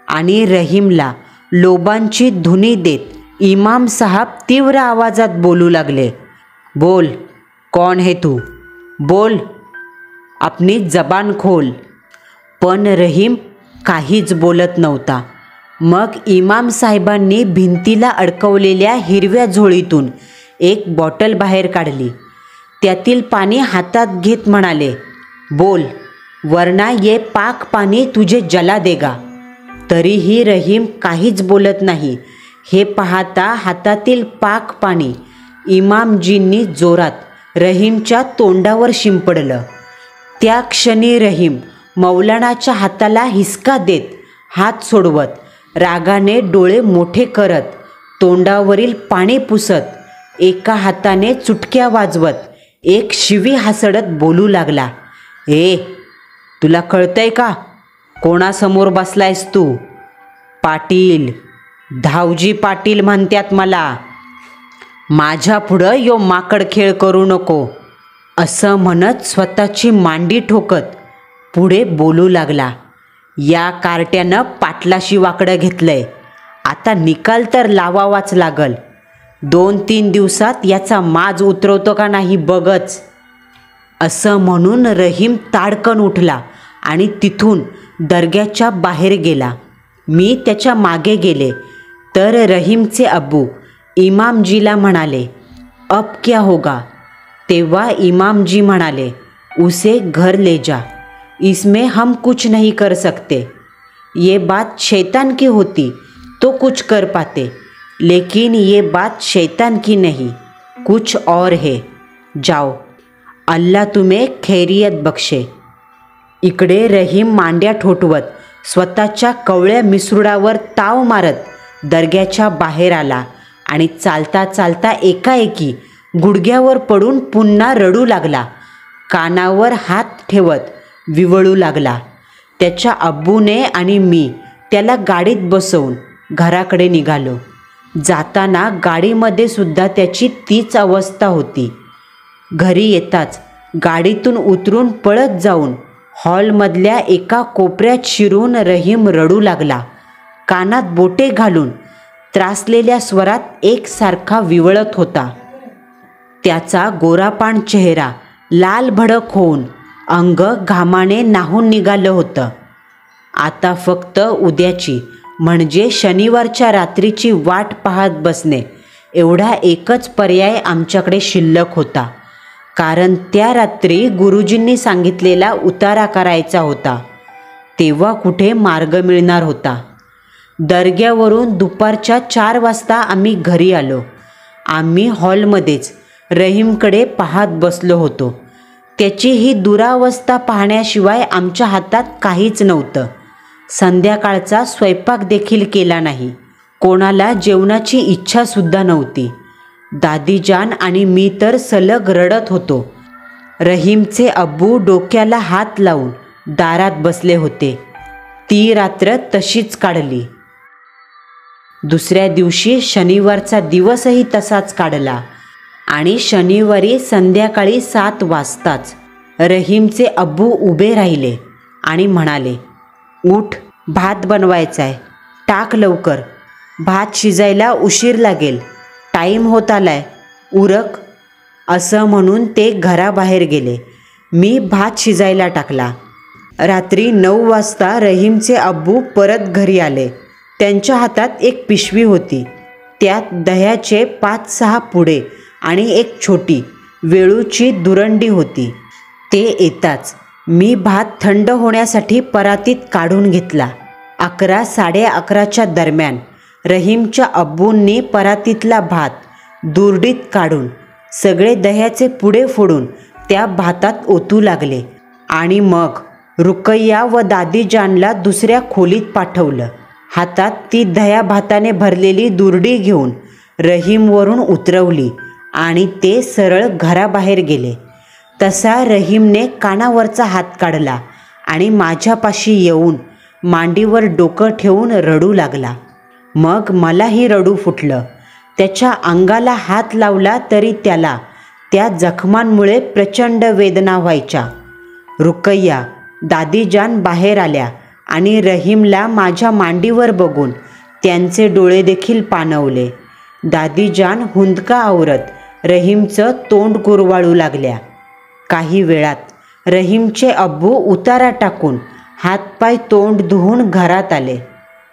आणि रहीमला लोबांची धुनी देत इमाम साहब तीव्र आवाजात बोलू लागले, बोल, कौन है तू? बोल, अपनी जबान खोल. पण रहीम काहीच बोलत नव्हता. मग इमाम साहेबांनी भिंतीला अडकवलेल्या हिरव्या झोळीतून एक बॉटल बाहेर काढली. त्यातील पाणी हातात घेत म्हणाले, बोल, वरना ये पाक पाणी तुझे जला देगा. तरीही रहीम काहीच बोलत नाही. हे पाहता हातातील पाक पाणी इमामजींनी जोरात रहीमच्या तोंडावर शिंपडलं. त्या क्षणी रहीम मौलानाच्या हाताला हिसका देत, हात सोडवत, रागाने डोळे मोठे करत, तोंडावरील पाणी पुसत, एका हाताने चुटक्या वाजवत, एक शिवी हासडत बोलू लागला, ए, तुला कळतंय का? कोणासमोर बसलायस तू? पाटील, धावजी पाटील म्हणतात मला. माझ्या पुढं यो माकड खेळ करू नको. असं म्हणत स्वतःची मांडी ठोकत पुढे बोलू लागला. या कार्ट्यानं पाटलाशी वाकडं घेतलंय. आता निकाल तर लावावाच लागल. 2-3 दिवसात याचा माज उतरवतो का नाही बघच. असं म्हणून रहीम ताडकन उठला आणि तिथून दर्ग्याच्या बाहेर गेला. मी त्याच्या मागे गेले तर रहीमचे अब्बू इमामजीला म्हणाले, अब क्या होगा? तेव्हा इमामजी म्हणाले, उसे घर ले जा, इसमें हम कुछ नहीं कर सकते. ये बात शैतान की होती तो कुछ कर पाते, लेकिन ये बात शैतान की नहीं, कुछ और है. जाओ, अल्लाह तुम्हें खैरियत बक्षे. इकडे रहीम मांड्या ठोठवत स्वतःच्या कवळ्या मिसरुडावर ताव मारत दर्ग्याच्या बाहेर आला आणि चालता चालता एकाएकी गुडघ्यावर पडून पुन्हा रडू लागला. कानावर हात ठेवत विवळू लागला. त्याच्या अब्बूने आणि मी त्याला गाडीत बसवून घराकडे निघालो. जाताना गाडीमध्ये सुद्धा त्याची तीच अवस्था होती. घरी येताच गाडीतून उतरून पळत जाऊन हॉलमधल्या एका कोपऱ्यात शिरून रहीम रडू लागला. कानात बोटे घालून त्रासलेल्या स्वरात एकसारखा विवळत होता. त्याचा गोरापान चेहरा लाल भडक होऊन अंग घामाने न्हाऊन निघालं होतं. आता फक्त उद्याची म्हणजे शनिवारच्या रात्रीची वाट पाहत बसणे एवढा एकच पर्याय आमच्याकडे शिल्लक होता. कारण त्या रात्री गुरुजींनी सांगितलेला उतारा करायचा होता. तेव्हा कुठे मार्ग मिळणार होता. दर्ग्यावरून दुपारच्या 4 वाजता आम्ही घरी आलो. आम्ही हॉलमध्येच रहीमकडे पाहत बसलो होतो. त्याची ही दुरावस्था पाहण्याशिवाय आमच्या हातात काहीच नव्हतं. संध्याकाळचा स्वयंपाक देखील केला नाही. कोणाला जेवणाची इच्छासुद्धा नव्हती. दादीजान आणि मी तर सलग रडत होतो. रहीमचे अब्बू डोक्याला हात लावून दारात बसले होते. ती रात्र तशीच काढली. दुसऱ्या दिवशी शनिवारचा दिवसही तसाच काढला आणि शनिवारी संध्याकाळी 7 वाजताच रहीमचे अब्बू उभे राहिले आणि म्हणाले, उठ, भात बनवायचा आहे, टाक लवकर, भात शिजायला उशीर लागेल, टाईम होत आलाय, उरक. असं म्हणून ते घराबाहेर गेले. मी भात शिजायला टाकला. रात्री 9 वाजता रहीमचे अब्बू परत घरी आले. त्यांच्या हातात एक पिशवी होती. त्यात दह्याचे 5-6 पुडे आणि एक छोटी वेळूची दुरंडी होती. ते येताच मी भात थंड होण्यासाठी परातीत काढून घेतला. 11-11:30च्या दरम्यान रहीमच्या अब्बूंनी परातीतला भात दुरडीत काढून सगळे दह्याचे पुडे फोडून त्या भातात ओतू लागले आणि मग रुकय्या व दादीजानला दुसऱ्या खोलीत पाठवलं. हातात ती दह्या भाताने भरलेली दुरडी घेऊन रहीमवरून उतरवली आणि ते सरळ घराबाहेर गेले. तसा रहीमने कानावरचा हात काढला आणि माझ्यापाशी येऊन मांडीवर डोकं ठेवून रडू लागला. मग मलाही रडू फुटलं. त्याच्या अंगाला हात लावला तरी त्याला त्या जखमांमुळे प्रचंड वेदना व्हायच्या. रुकय्या, दादीजान बाहेर आल्या आणि रहीमला माझ्या मांडीवर बघून त्यांचे डोळे देखील पाणवले. दादीजान हुंदका आवरत रहीमचं तोंड कुरवाळू लागल्या. काही वेळात रहीमचे अब्बू उतारा टाकून हातपाय तोंड धुवून घरात आले.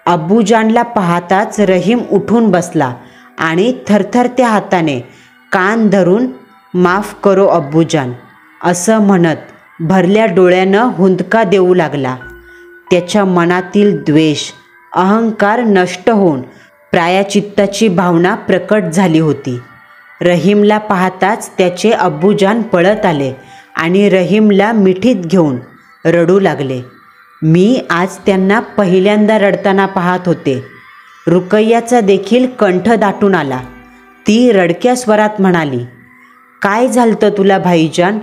अब्बूजानला पाहताच रहीम उठून बसला आणि थरथरत्या हाताने कान धरून माफ करो अब्बूजान असं म्हणत भरल्या डोळ्यानं हुंदका देऊ लागला. त्याच्या मनातील द्वेष, अहंकार नष्ट होऊन प्रायश्चित्ताची भावना प्रकट झाली होती. रहीमला पाहताच त्याचे अब्बूजान पळत आले आणि रहीमला मिठीत घेऊन रडू लागले. मी आज त्यांना पहिल्यांदा रडताना पाहत होते. रुकय्याचा देखील कंठ दाटून आला. ती रडक्या स्वरात म्हणाली, काय झालतं तुला भाईजान?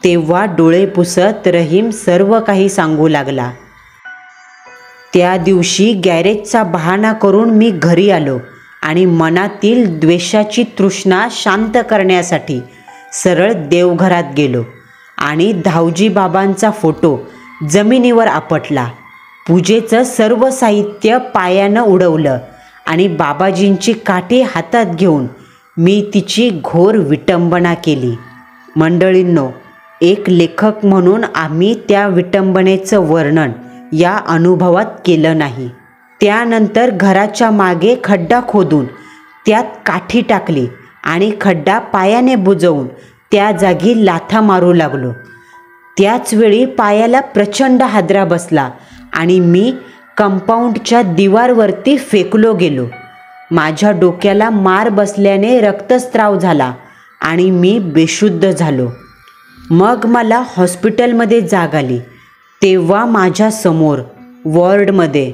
तेव्हा डोळे पुसत रहीम सर्व काही सांगू लागला. त्या दिवशी गॅरेजचा बहाणा करून मी घरी आलो आणि मनातील द्वेषाची तृष्णा शांत करण्यासाठी सरळ देवघरात गेलो आणि धावजी बाबांचा फोटो जमिनीवर आपटला. पूजेचं सर्व साहित्य पायानं उडवलं आणि बाबाजींची काठी हातात घेऊन मी तिची घोर विटंबना केली. मंडळींनो, एक लेखक म्हणून आम्ही त्या विटंबनेचं वर्णन या अनुभवात केलं नाही. त्यानंतर घराच्या मागे खड्डा खोदून त्यात काठी टाकली आणि खड्डा पायाने बुजवून त्या जागी लाथा मारू लागलो. त्याचवेळी पायाला प्रचंड हादरा बसला आणि मी कंपाऊंडच्या दिवारवरती फेकलो गेलो. माझ्या डोक्याला मार बसल्याने रक्तस्राव झाला आणि मी बेशुद्ध झालो. मग मला हॉस्पिटलमध्ये जाग आली. तेव्हा माझ्या समोर वॉर्डमध्ये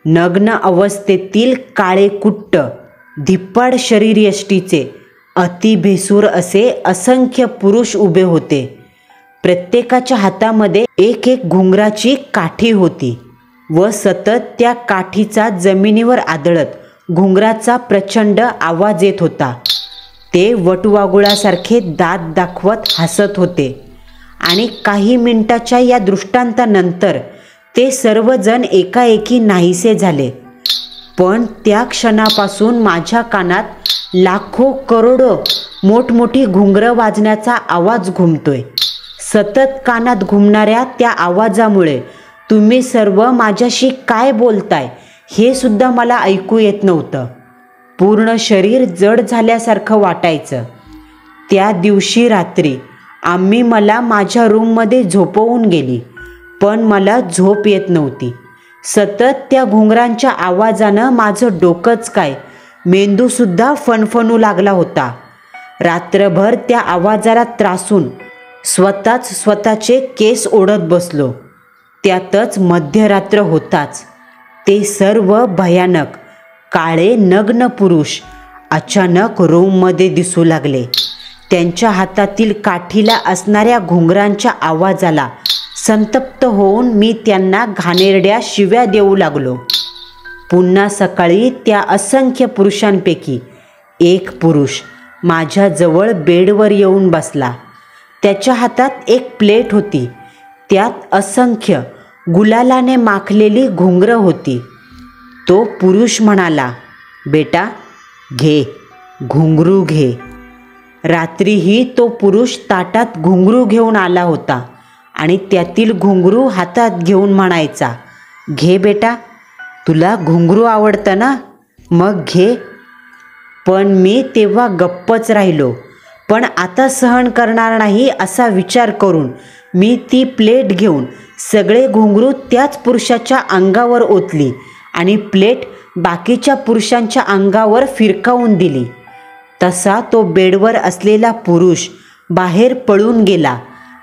नग्न अवस्थेतील काळे कुट्ट, धिप्पाड शरीरयष्टीचे, अतिभेसूर असे असंख्य पुरुष उभे होते. प्रत्येकाच्या हातामध्ये एक एक घुंगराची काठी होती व सतत त्या काठीचा जमिनीवर आदळत घुंगराचा प्रचंड आवाज येत होता. ते वटवागुळासारखे दात दाखवत हसत होते आणि काही मिनिटाच्या या दृष्टांतानंतर ते सर्वजण एकाएकी नाहीसे झाले. पण त्या क्षणापासून माझ्या कानात लाखो करोडो मोठमोठी घुंगरं वाजण्याचा आवाज घुमतोय. सतत कानात घुमणाऱ्या त्या आवाजामुळे तुम्ही सर्व माझ्याशी काय बोलताय हे सुद्धा मला ऐकू येत नव्हतं. पूर्ण शरीर जड झाल्यासारखं वाटायचं. त्या दिवशी रात्री आम्ही मला माझ्या रूममध्ये झोपवून गेली, पण मला झोप येत नव्हती. सतत त्या घुंगरांच्या आवाजानं माझं डोकंच काय, मेंदूसुद्धा फणफणू लागला होता. रात्रभर त्या आवाजाला त्रासून स्वतःच स्वतःचे केस ओढत बसलो. त्यातच मध्यरात्र होताच ते सर्व भयानक काळे नग्न पुरुष अचानक रूममध्ये दिसू लागले. त्यांच्या हातातील काठीला असणाऱ्या घुंगरांच्या आवाजाला संतप्त होऊन मी त्यांना घाणेरड्या शिव्या देऊ लागलो. पुन्हा सकाळी त्या असंख्य पुरुषांपैकी एक पुरुष माझ्याजवळ बेडवर येऊन बसला. त्याच्या हातात एक प्लेट होती. त्यात असंख्य गुलालाने माखलेली घुंगरं होती. तो पुरुष म्हणाला, बेटा घे, घुंगरू घे. रात्रीही तो पुरुष ताटात घुंगरू घेऊन आला होता आणि त्यातील घुंगरू हातात घेऊन म्हणायचा, घे बेटा, तुला घुंगरू आवडतं ना, मग घे. पण मी तेव्हा गप्पच राहिलो. पण आता सहन करणार नाही असा विचार करून मी ती प्लेट घेऊन सगळे घुंगरू त्याच पुरुषाच्या अंगावर ओतली आणि प्लेट बाकीच्या पुरुषांच्या अंगावर फिरकावून दिली. तसा तो बेडवर असलेला पुरुष बाहेर पळून गेला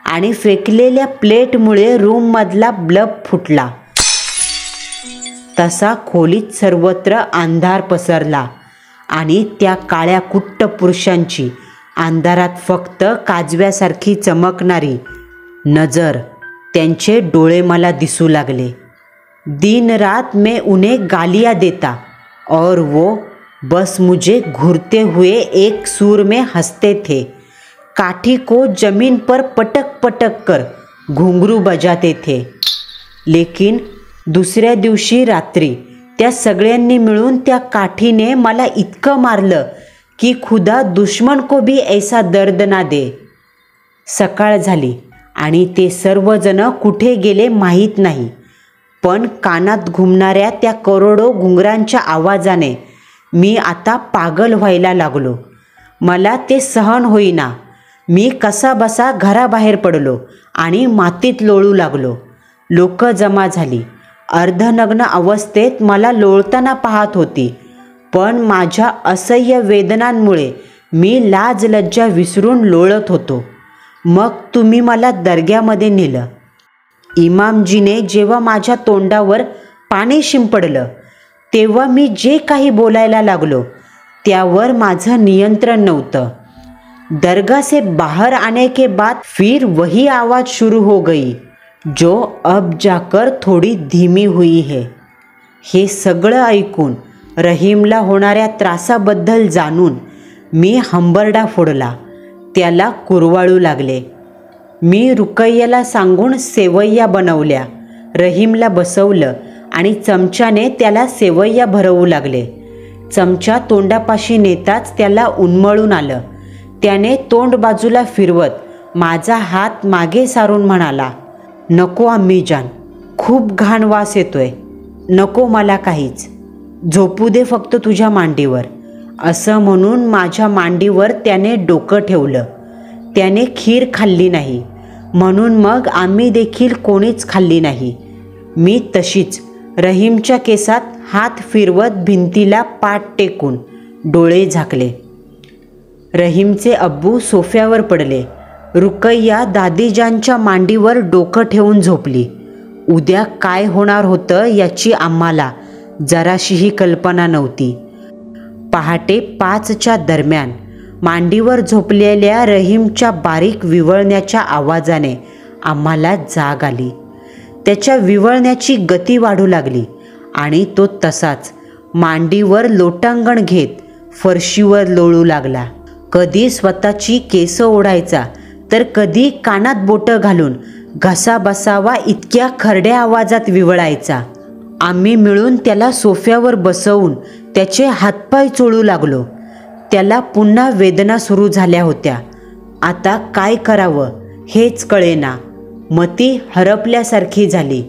आणि फेकलेल्या प्लेटमुळे रूममधला बल्ब फुटला. तसा खोलीत सर्वत्र अंधार पसरला आणि त्या काळ्या कुट्ट पुरुषांची अंधारात फक्त काजव्यासारखी चमकणारी नजर, त्यांचे डोळे मला दिसू लागले. दिन रात मैं उन्हें गालियाँ देता और वो बस मुझे घूरते हुए एक सुर में हंसते थे। काठी को जमीन पर पटक पटक कर घुंघरू बजाते थे। लेकिन दुसऱ्या दिवशी रात्री त्या सगळ्यांनी मिळून त्या काठीने मला इतकं मारलं की खुदा दुश्मन को भी ऐसा दर्द ना दे। सकाळ झाली आणि ते सर्वजण कुठे गेले माहीत नाही, पण कानात घुमणाऱ्या त्या करोडो घुंगरांच्या आवाजाने मी आता पागल व्हायला लागलो। मला ते सहन होईना। मी कसाबसा घराबाहेर पडलो आणि मातीत लोळू लागलो। लोक जमा झाली। अर्धनग्न अवस्थेत मला लोळताना पाहत होती, पण माझ्या असह्य वेदनांमुळे मी लाज लज्जा विसरून लोळत होतो। मग तुम्ही मला दर्ग्यामध्ये नेलं। इमामजीने जेव्हा माझ्या तोंडावर पाणी शिंपडलं तेव्हा मी जे काही बोलायला लागलो त्यावर माझं नियंत्रण नव्हतं। दरगाह से बाहर आने के बाद फिर वही आवाज़ शुरू हो गई जो अब जाकर थोडी धीमी हुई है। हे सगळं ऐकून रहीमला होणाऱ्या त्रासाबद्दल जाणून मी हंबरडा फोडला, त्याला कुरवाळू लागले। मी रुकय्याला सांगून सेवय्या बनवल्या, रहीमला बसवलं आणि चमच्याने त्याला सेवय्या भरवू लागले। चमचा तोंडापाशी नेताच त्याला उन्मळून आलं। त्याने तोंड बाजूला फिरवत माझा हात मागे सारून म्हणाला, नको अम्मीजान, खूप घाण वास येतोय, नको मला काहीच, झोपू दे फक्त तुझ्या मांडीवर। असं म्हणून माझ्या मांडीवर त्याने डोकं ठेवलं। त्याने खीर खाल्ली नाही, म्हणून मग आम्ही देखील कोणीच खाल्ली नाही। मी तशीच रहीमच्या केसात हात फिरवत भिंतीला पाठ टेकून डोळे झाकले। रहीमचे अब्बू सोफ्यावर पडले। रुकय्या दादीजानच्या मांडीवर डोकं ठेवून झोपली। उद्या काय होणार होतं याची आम्हाला जराशीही कल्पना नव्हती। पहाटे 5च्या दरम्यान मांडीवर झोपलेल्या रहीमच्या बारीक विवळण्याच्या आवाजाने आम्हाला जाग आली। त्याच्या विवळण्याची गती वाढू लागली आणि तो तसाच मांडीवर लोटांगण घेत फरशीवर लोळू लागला। कधी स्वतःची केस ओढायचा तर कधी कानात बोटं घालून घसा बसावा इतक्या खरड्या आवाजात विवळायचा। आम्ही मिळून त्याला सोफ्यावर बसवून त्याचे हातपाय चोळू लागलो। त्याला पुन्हा वेदना सुरू झाल्या होत्या। आता काय करावं हेच कळेना। मती हरपल्यासारखी झाली।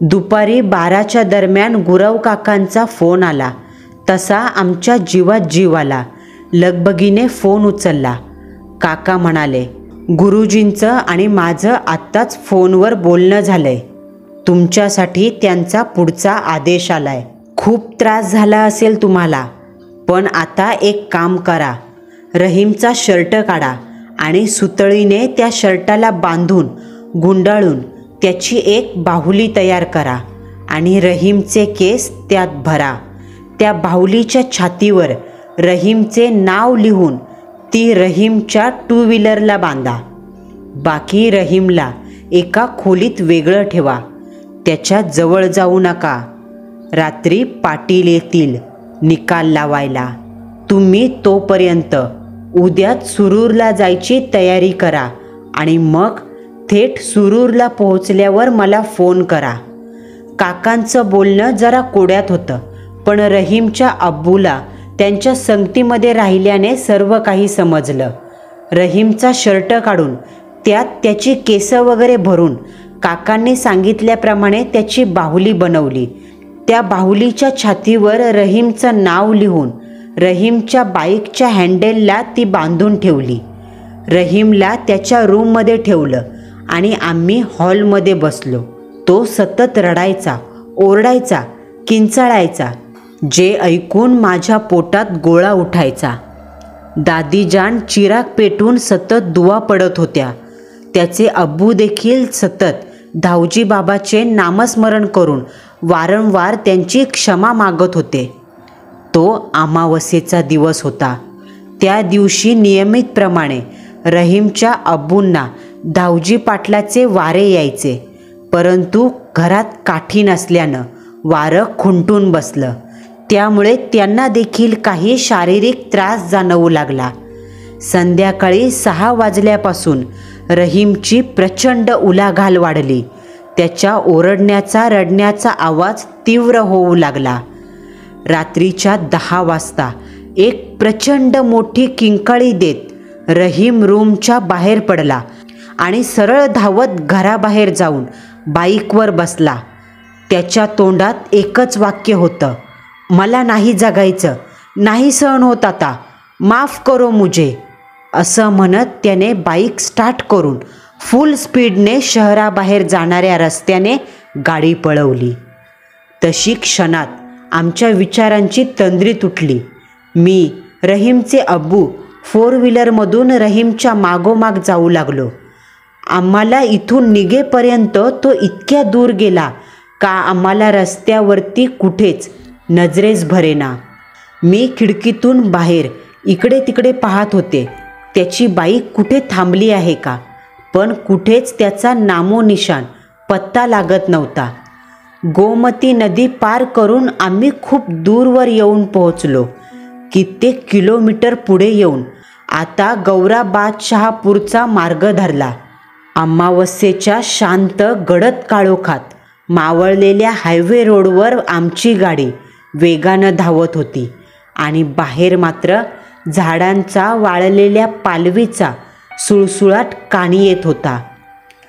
दुपारी 12च्या दरम्यान गुरव काकांचा फोन आला। तसा आमच्या जीवात जीव आला। लगबगीने फोन उचलला। काका म्हणाले, गुरुजींचं आणि माझं आत्ताच फोनवर बोलणं झालंय। तुमच्यासाठी त्यांचा पुढचा आदेश आलाय। खूप त्रास झाला असेल तुम्हाला, पण आता एक काम करा, रहीमचा शर्ट काढा आणि सुतळीने त्या शर्टाला बांधून गुंडाळून त्याची एक बाहुली तयार करा आणि रहीमचे केस त्यात भरा। त्या बाहुलीच्या छातीवर रहीमचे नाव लिहून ती रहीमच्या 2 व्हीलरला बांधा। बाकी रहीमला एका खोलीत वेगळं ठेवा, त्याच्या जवळ जाऊ नका। रात्री पाटील येतील निकाल लावायला। तुम्ही तोपर्यंत उद्याच सुरूरला जायची तयारी करा आणि मग थेट सुरूरला पोहोचल्यावर मला फोन करा। काकांचं बोलणं जरा कोड्यात होतं, पण रहीमच्या अब्बूला त्यांच्या संगतीमध्ये राहिल्याने सर्व काही समजलं। रहीमचा शर्ट काढून त्यात त्याची केस वगैरे भरून काकांनी सांगितल्याप्रमाणे त्याची बाहुली बनवली। त्या बाहुलीच्या छातीवर रहीमचं नाव लिहून रहीमच्या बाईकच्या हँडेलला ती बांधून ठेवली। रहीमला त्याच्या रूममध्ये ठेवलं आणि आम्ही हॉलमध्ये बसलो। तो सतत रडायचा, ओरडायचा, किंचाळायचा, जे ऐकून माझ्या पोटात गोळा उठायचा। दादीजान चिराग पेटून सतत दुआ पडत होत्या। त्याचे अब्बू देखील सतत धावजी बाबाचे नामस्मरण करून वारंवार त्यांची क्षमा मागत होते। तो अमावस्येचा दिवस होता। त्या दिवशी नियमितप्रमाणे रहीमच्या अब्बूंना धावजी पाटलाचे वारे यायचे, परंतु घरात काठी नसल्यानं वारं खुंटून बसलं। त्यामुळे त्यांना देखील काही शारीरिक त्रास जाणवू लागला. संध्याकाळी 6 वाजल्यापासून रहीमची प्रचंड उलाढाल वाढली. त्याच्या ओरडण्याचा रडण्याचा आवाज तीव्र होऊ लागला. रात्रीच्या 10 वाजता एक प्रचंड मोठी किंकाळी देत रहीम रूमच्या बाहेर पडला आणि सरळ धावत घराबाहेर जाऊन बाईकवर बसला. त्याच्या तोंडात एकच वाक्य होतं, मला नाही जगायचं, नाही सहन होत आता, माफ करो मुझे. असं म्हणत त्याने बाईक स्टार्ट करून फुल स्पीडने शहराबाहेर जाणाऱ्या रस्त्याने गाडी पळवली. तशी क्षणात आमच्या विचारांची तंद्री तुटली. मी, रहीमचे अब्बू 4 व्हीलरमधून रहीमच्या मागोमाग जाऊ लागलो. आम्हाला इथून निघेपर्यंत तो इतक्या दूर गेला का आम्हाला रस्त्यावरती कुठेच नजरेस भरेना. मी खिडकीतून बाहेर इकडे तिकडे पाहत होते, त्याची बाईक कुठे थांबली आहे का, पण कुठेच त्याचा नामोनिशाण पत्ता लागत नव्हता. गोमती नदी पार करून आम्ही खूप दूरवर येऊन पोहोचलो. कित्येक किलोमीटर पुढे येऊन आता गौरा बादशहापूरचा मार्ग धरला. अमावस्येच्या शांत गडद काळोखात मावळलेल्या हायवे रोडवर आमची गाडी वेगानं धावत होती आणि बाहेर मात्र झाडांचा वाळलेल्या पालवीचा सुळसुळाट कानी येत होता.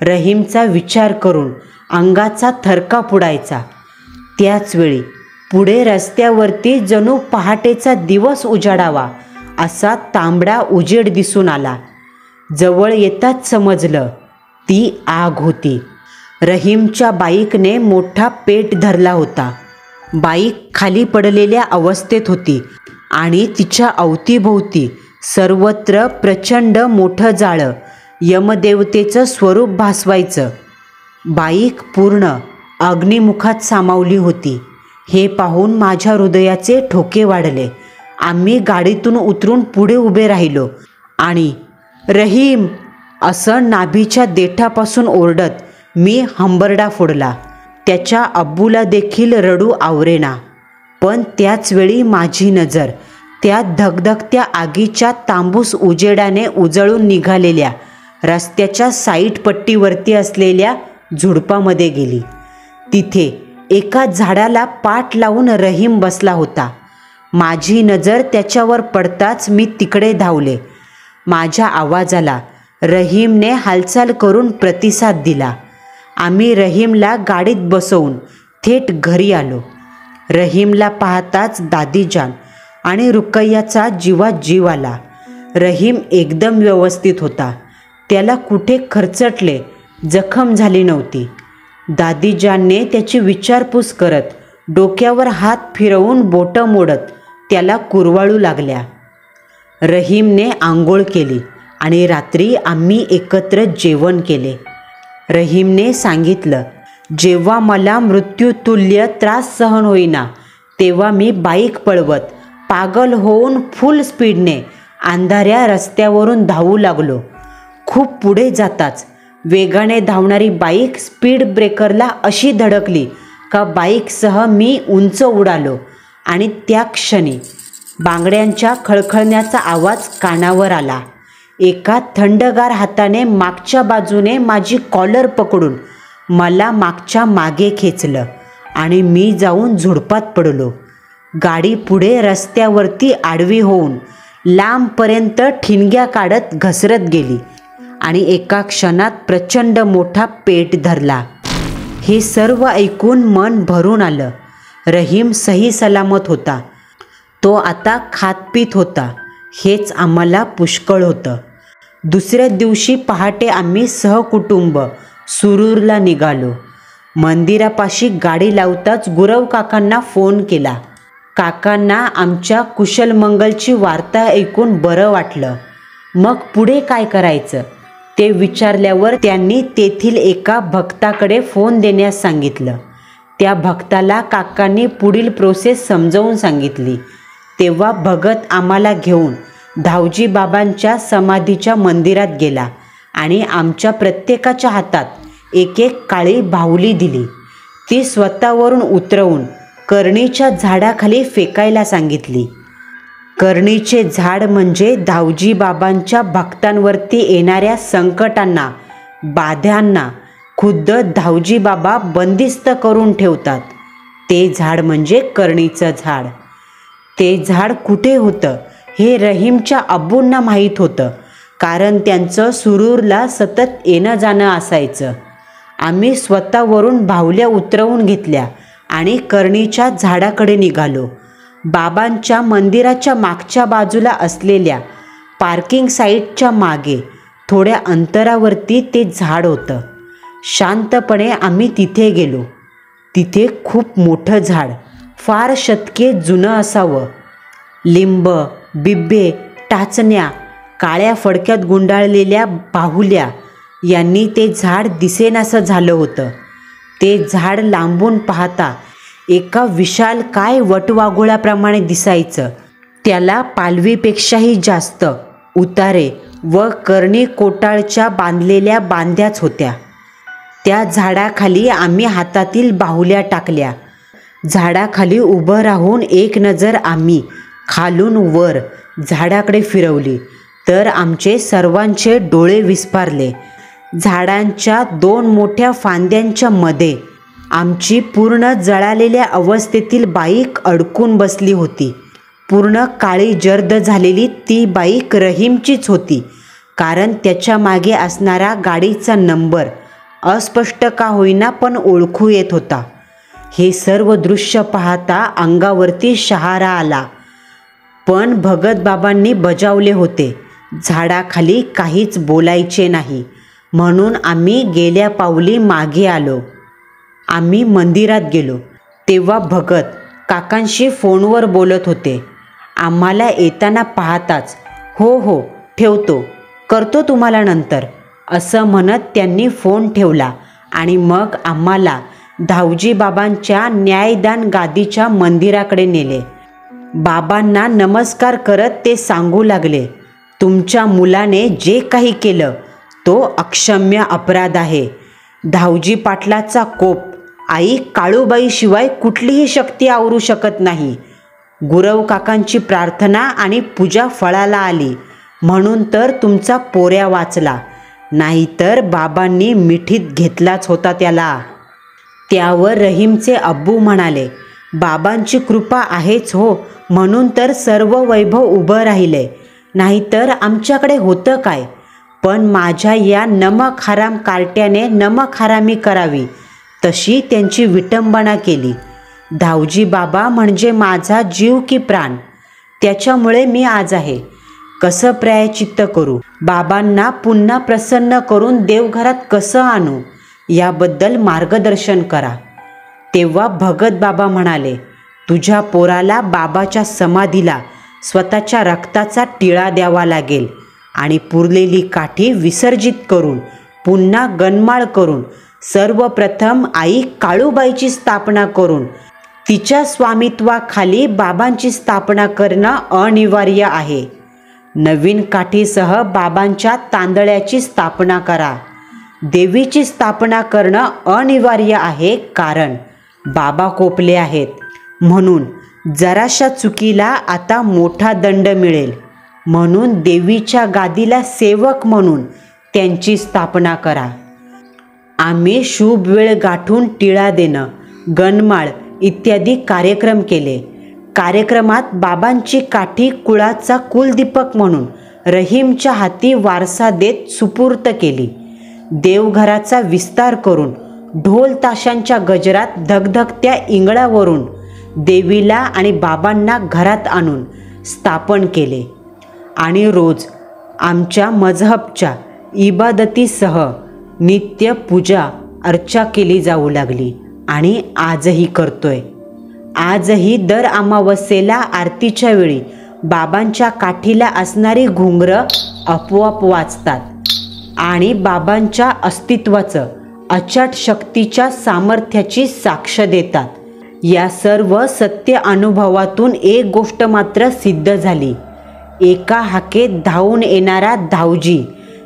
रहीमचा विचार करून अंगाचा थरका फुडायचा. त्याचवेळी पुढे रस्त्यावरती जणू पहाटेचा दिवस उजाडावा असा तांबडा उजेड दिसून आला. जवळ येताच समजलं ती आग होती. रहीमच्या बाईकने मोठा पेट धरला होता. बाईक खाली पडलेल्या अवस्थेत होती आणि तिच्या अवतीभोवती सर्वत्र प्रचंड मोठं जाळं यमदेवतेचं स्वरूप भासवायचं. बाईक पूर्ण अग्निमुखात सामावली होती. हे पाहून माझ्या हृदयाचे ठोके वाढले. आम्ही गाडीतून उतरून पुढे उभे राहिलो आणि रहीम असं नाभीच्या देठापासून ओरडत मी हंबरडा फोडला. त्याच्या अब्बूला देखील रडू आवरेना. पण त्याचवेळी माझी नजर त्या धगधगत्या आगीच्या तांबूस उजेडाने उजळून निघालेल्या रस्त्याच्या साईड पट्टीवरती असलेल्या झुडपामध्ये गेली. तिथे एका झाडाला पाठ लावून रहीम बसला होता. माझी नजर त्याच्यावर पडताच मी तिकडे धावले. माझ्या आवाजाला रहीमने हालचाल करून प्रतिसाद दिला. आम्ही रहीमला गाडीत बसवून थेट घरी आलो. रहीमला पाहताच दादीजान आणि रुकय्याचा जीवात जीव आला. रहीम एकदम व्यवस्थित होता. त्याला कुठे खरचटले, जखम झाली नव्हती. दादीजानने त्याची विचारपूस करत डोक्यावर हात फिरवून बोटं मोडत त्याला कुरवाळू लागल्या. रहीमने आंघोळ केली आणि रात्री आम्ही एकत्र जेवण केले. रहीमने सांगितलं, जेव्हा मला मृत्यूतुल्य त्रास सहन होईना तेव्हा मी बाईक पळवत पागल होऊन फुल स्पीडने अंधाऱ्या रस्त्यावरून धावू लागलो. खूप पुढे जाताच वेगाने धावणारी बाईक स्पीड ब्रेकरला अशी धडकली का बाईकसह मी उंच उडालो आणि त्या क्षणी बांगड्यांच्या खळखळण्याचा आवाज कानावर आला. एका थंडगार हाताने मागच्या बाजूने माझी कॉलर पकडून मला मागच्या मागे खेचलं आणि मी जाऊन झुडपात पडलो. गाडी पुढे रस्त्यावरती आडवी होऊन लांबपर्यंत ठिणग्या काढत घसरत गेली आणि एका क्षणात प्रचंड मोठा पेट धरला. हे सर्व ऐकून मन भरून आलं. रहीम सही सलामत होता. तो आता खातपीत होता. हेच आम्हाला पुष्कळ होतं. दुसऱ्या दिवशी पहाटे आम्ही सहकुटुंब सुरूरला निघालो. मंदिरापाशी गाडी लावताच गुरव काकांना फोन केला. काकांना आमच्या कुशलमंगलची वार्ता ऐकून बरं वाटलं. मग पुढे काय करायचं ते विचारल्यावर त्यांनी तेथील एका भक्ताकडे फोन देण्यास सांगितलं. त्या भक्ताला काकांनी पुढील प्रोसेस समजावून सांगितली. तेव्हा भगत आम्हाला घेऊन धावजी बाबांच्या समाधीच्या मंदिरात गेला आणि आमच्या प्रत्येकाच्या हातात एक एक काळी बाहुली दिली. ती स्वतःवरून उतरवून करणीच्या झाडाखाली फेकायला सांगितली. करणीचे झाड म्हणजे धावजी बाबांच्या भक्तांवरती येणाऱ्या संकटांना, बाध्यांना खुद्द धावजी बाबा बंदिस्त करून ठेवतात. ते झाड म्हणजे करणीचं झाड. ते झाड कुठे होतं हे रहीमच्या अब्बूंना माहीत होतं, कारण त्यांचं सुरूरला सतत येणं जाणं असायचं. आम्ही स्वतःवरून बाहुल्या उतरवून घेतल्या आणि करणीच्या झाडाकडे निघालो. बाबांच्या मंदिराच्या मागच्या बाजूला असलेल्या पार्किंग साईटच्या मागे थोड्या अंतरावरती ते झाड होतं. शांतपणे आम्ही तिथे गेलो. तिथे खूप मोठं झाड, फार शतके जुनं असावं. लिंब, बिब्बे, टाचण्या, काळ्या फडक्यात गुंडाळलेल्या बाहुल्या यांनी ते झाड दिसेनासं झालं होतं. ते झाड लांबून पाहता एका विशालकाय वटवाघुळाप्रमाणे दिसायचं. त्याला पालवीपेक्षाही जास्त उतारे व करणी कोटाळच्या बांधलेल्या बांध्याच होत्या. त्या झाडाखाली आम्ही हातातील बाहुल्या टाकल्या. झाडाखाली उभं राहून एक नजर आम्ही खालून वर झाडाकडे फिरवली तर आमचे सर्वांचे डोळे विस्फारले. झाडांच्या 2 मोठ्या फांद्यांच्या मध्ये आमची पूर्ण जळालेल्या अवस्थेतील बाईक अडकून बसली होती. पूर्ण काळी जर्द झालेली ती बाईक रहीमचीच होती, कारण त्याच्या मागे असणारा गाडीचा नंबर अस्पष्ट का होईना पण ओळखू येत होता. हे सर्व दृश्य पाहता अंगावरती शहारा आला. पण भगत बाबांनी बजावले होते, झाडाखाली काहीच बोलायचे नाही, म्हणून आम्ही गेल्या पावली मागे आलो. आम्ही मंदिरात गेलो तेव्हा भगत काकांशी फोनवर बोलत होते. आम्हाला येताना पाहताच हो हो ठेवतो, करतो तुम्हाला नंतर असं म्हणत त्यांनी फोन ठेवला आणि मग आम्हाला धावजी बाबांच्या न्यायदान गादीच्या मंदिराकडे नेले. बाबांना नमस्कार करत ते सांगू लागले, तुमच्या मुलाने जे काही केलं तो अक्षम्य अपराध आहे. धावजी पाटलाचा कोप आई काळूबाईशिवाय कुठलीही शक्ती आवरू शकत नाही. गुरव काकांची प्रार्थना आणि पूजा फळाला आली म्हणून तर तुमचा पोऱ्या वाचला, नाहीतर बाबांनी मिठीत घेतलाच होता त्याला. त्यावर रहीमचे अब्बू म्हणाले, बाबांची कृपा आहेच हो, म्हणून तर सर्व वैभव उभं राहिले, नाहीतर आमच्याकडे होतं काय. पण माझ्या या नमक हराम कार्ट्याने नमक हरामी करावी तशी त्यांची विटंबना केली. धावजी बाबा म्हणजे माझा जीव की प्राण, त्याच्यामुळे मी आज आहे. कसं प्रायश्चित्त करू, बाबांना पुन्हा प्रसन्न करून देवघरात कसं आणू याबद्दल मार्गदर्शन करा. तेव्हा भगत बाबा म्हणाले, तुझ्या पोराला बाबाच्या समाधीला स्वतःच्या रक्ताचा टिळा द्यावा लागेल आणि पुरलेली काठी विसर्जित करून पुन्हा गणमाळ करून सर्वप्रथम आई काळूबाईची स्थापना करून तिच्या स्वामित्वाखाली बाबांची स्थापना करणं अनिवार्य आहे. नवीन काठीसह बाबांच्या तांदळ्याची स्थापना करा. देवीची स्थापना करणं अनिवार्य आहे, कारण बाबा कोपले आहेत. म्हणून जराशा चुकीला आता मोठा दंड मिळेल, म्हणून देवीच्या गादीला सेवक म्हणून त्यांची स्थापना करा. आम्ही शुभ वेळ गाठून टिळा देणं, गणमाळ इत्यादी कार्यक्रम केले. कार्यक्रमात बाबांची काठी कुळाचा कुलदीपक म्हणून रहीमच्या हाती वारसा देत सुपूर्त केली. देवघराचा विस्तार करून ढोल ताशांच्या गजरात धगधगत्या इंगळावरून देवीला आणि बाबांना घरात आणून स्थापन केले. आणि रोज आमच्या मजहबच्या इबादतीसह नित्य पूजा अर्चा केली जाऊ लागली आणि आजही करतोय. आजही दर अमावस्येला आरतीच्या वेळी बाबांच्या काठीला असणारी घुंगरं आपोआप वाजतात आणि बाबांच्या अस्तित्वाचं, अचाट शक्तीच्या सामर्थ्याची साक्ष देतात. या सर्व सत्य अनुभवातून एक गोष्ट मात्र सिद्ध झाली. एका हाकेत धावून येणारा धावजी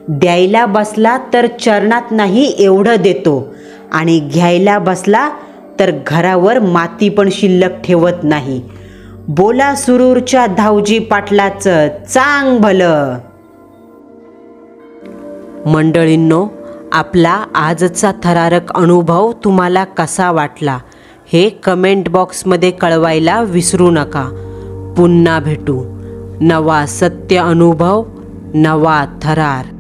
द्यायला बसला तर चरणात नाही एवढं देतो आणि घ्यायला बसला तर घरावर माती पण शिल्लक ठेवत नाही. बोला सुरूरच्या धावजी पाटलाचं चांग भलं. मंडळींनो, आपला आजचा थरारक अनुभव तुम्हाला कसा वाटला हे कमेंट बॉक्समध्ये कळवायला विसरू नका. पुन्हा भेटू. नवा सत्य अनुभव, नवा थरार.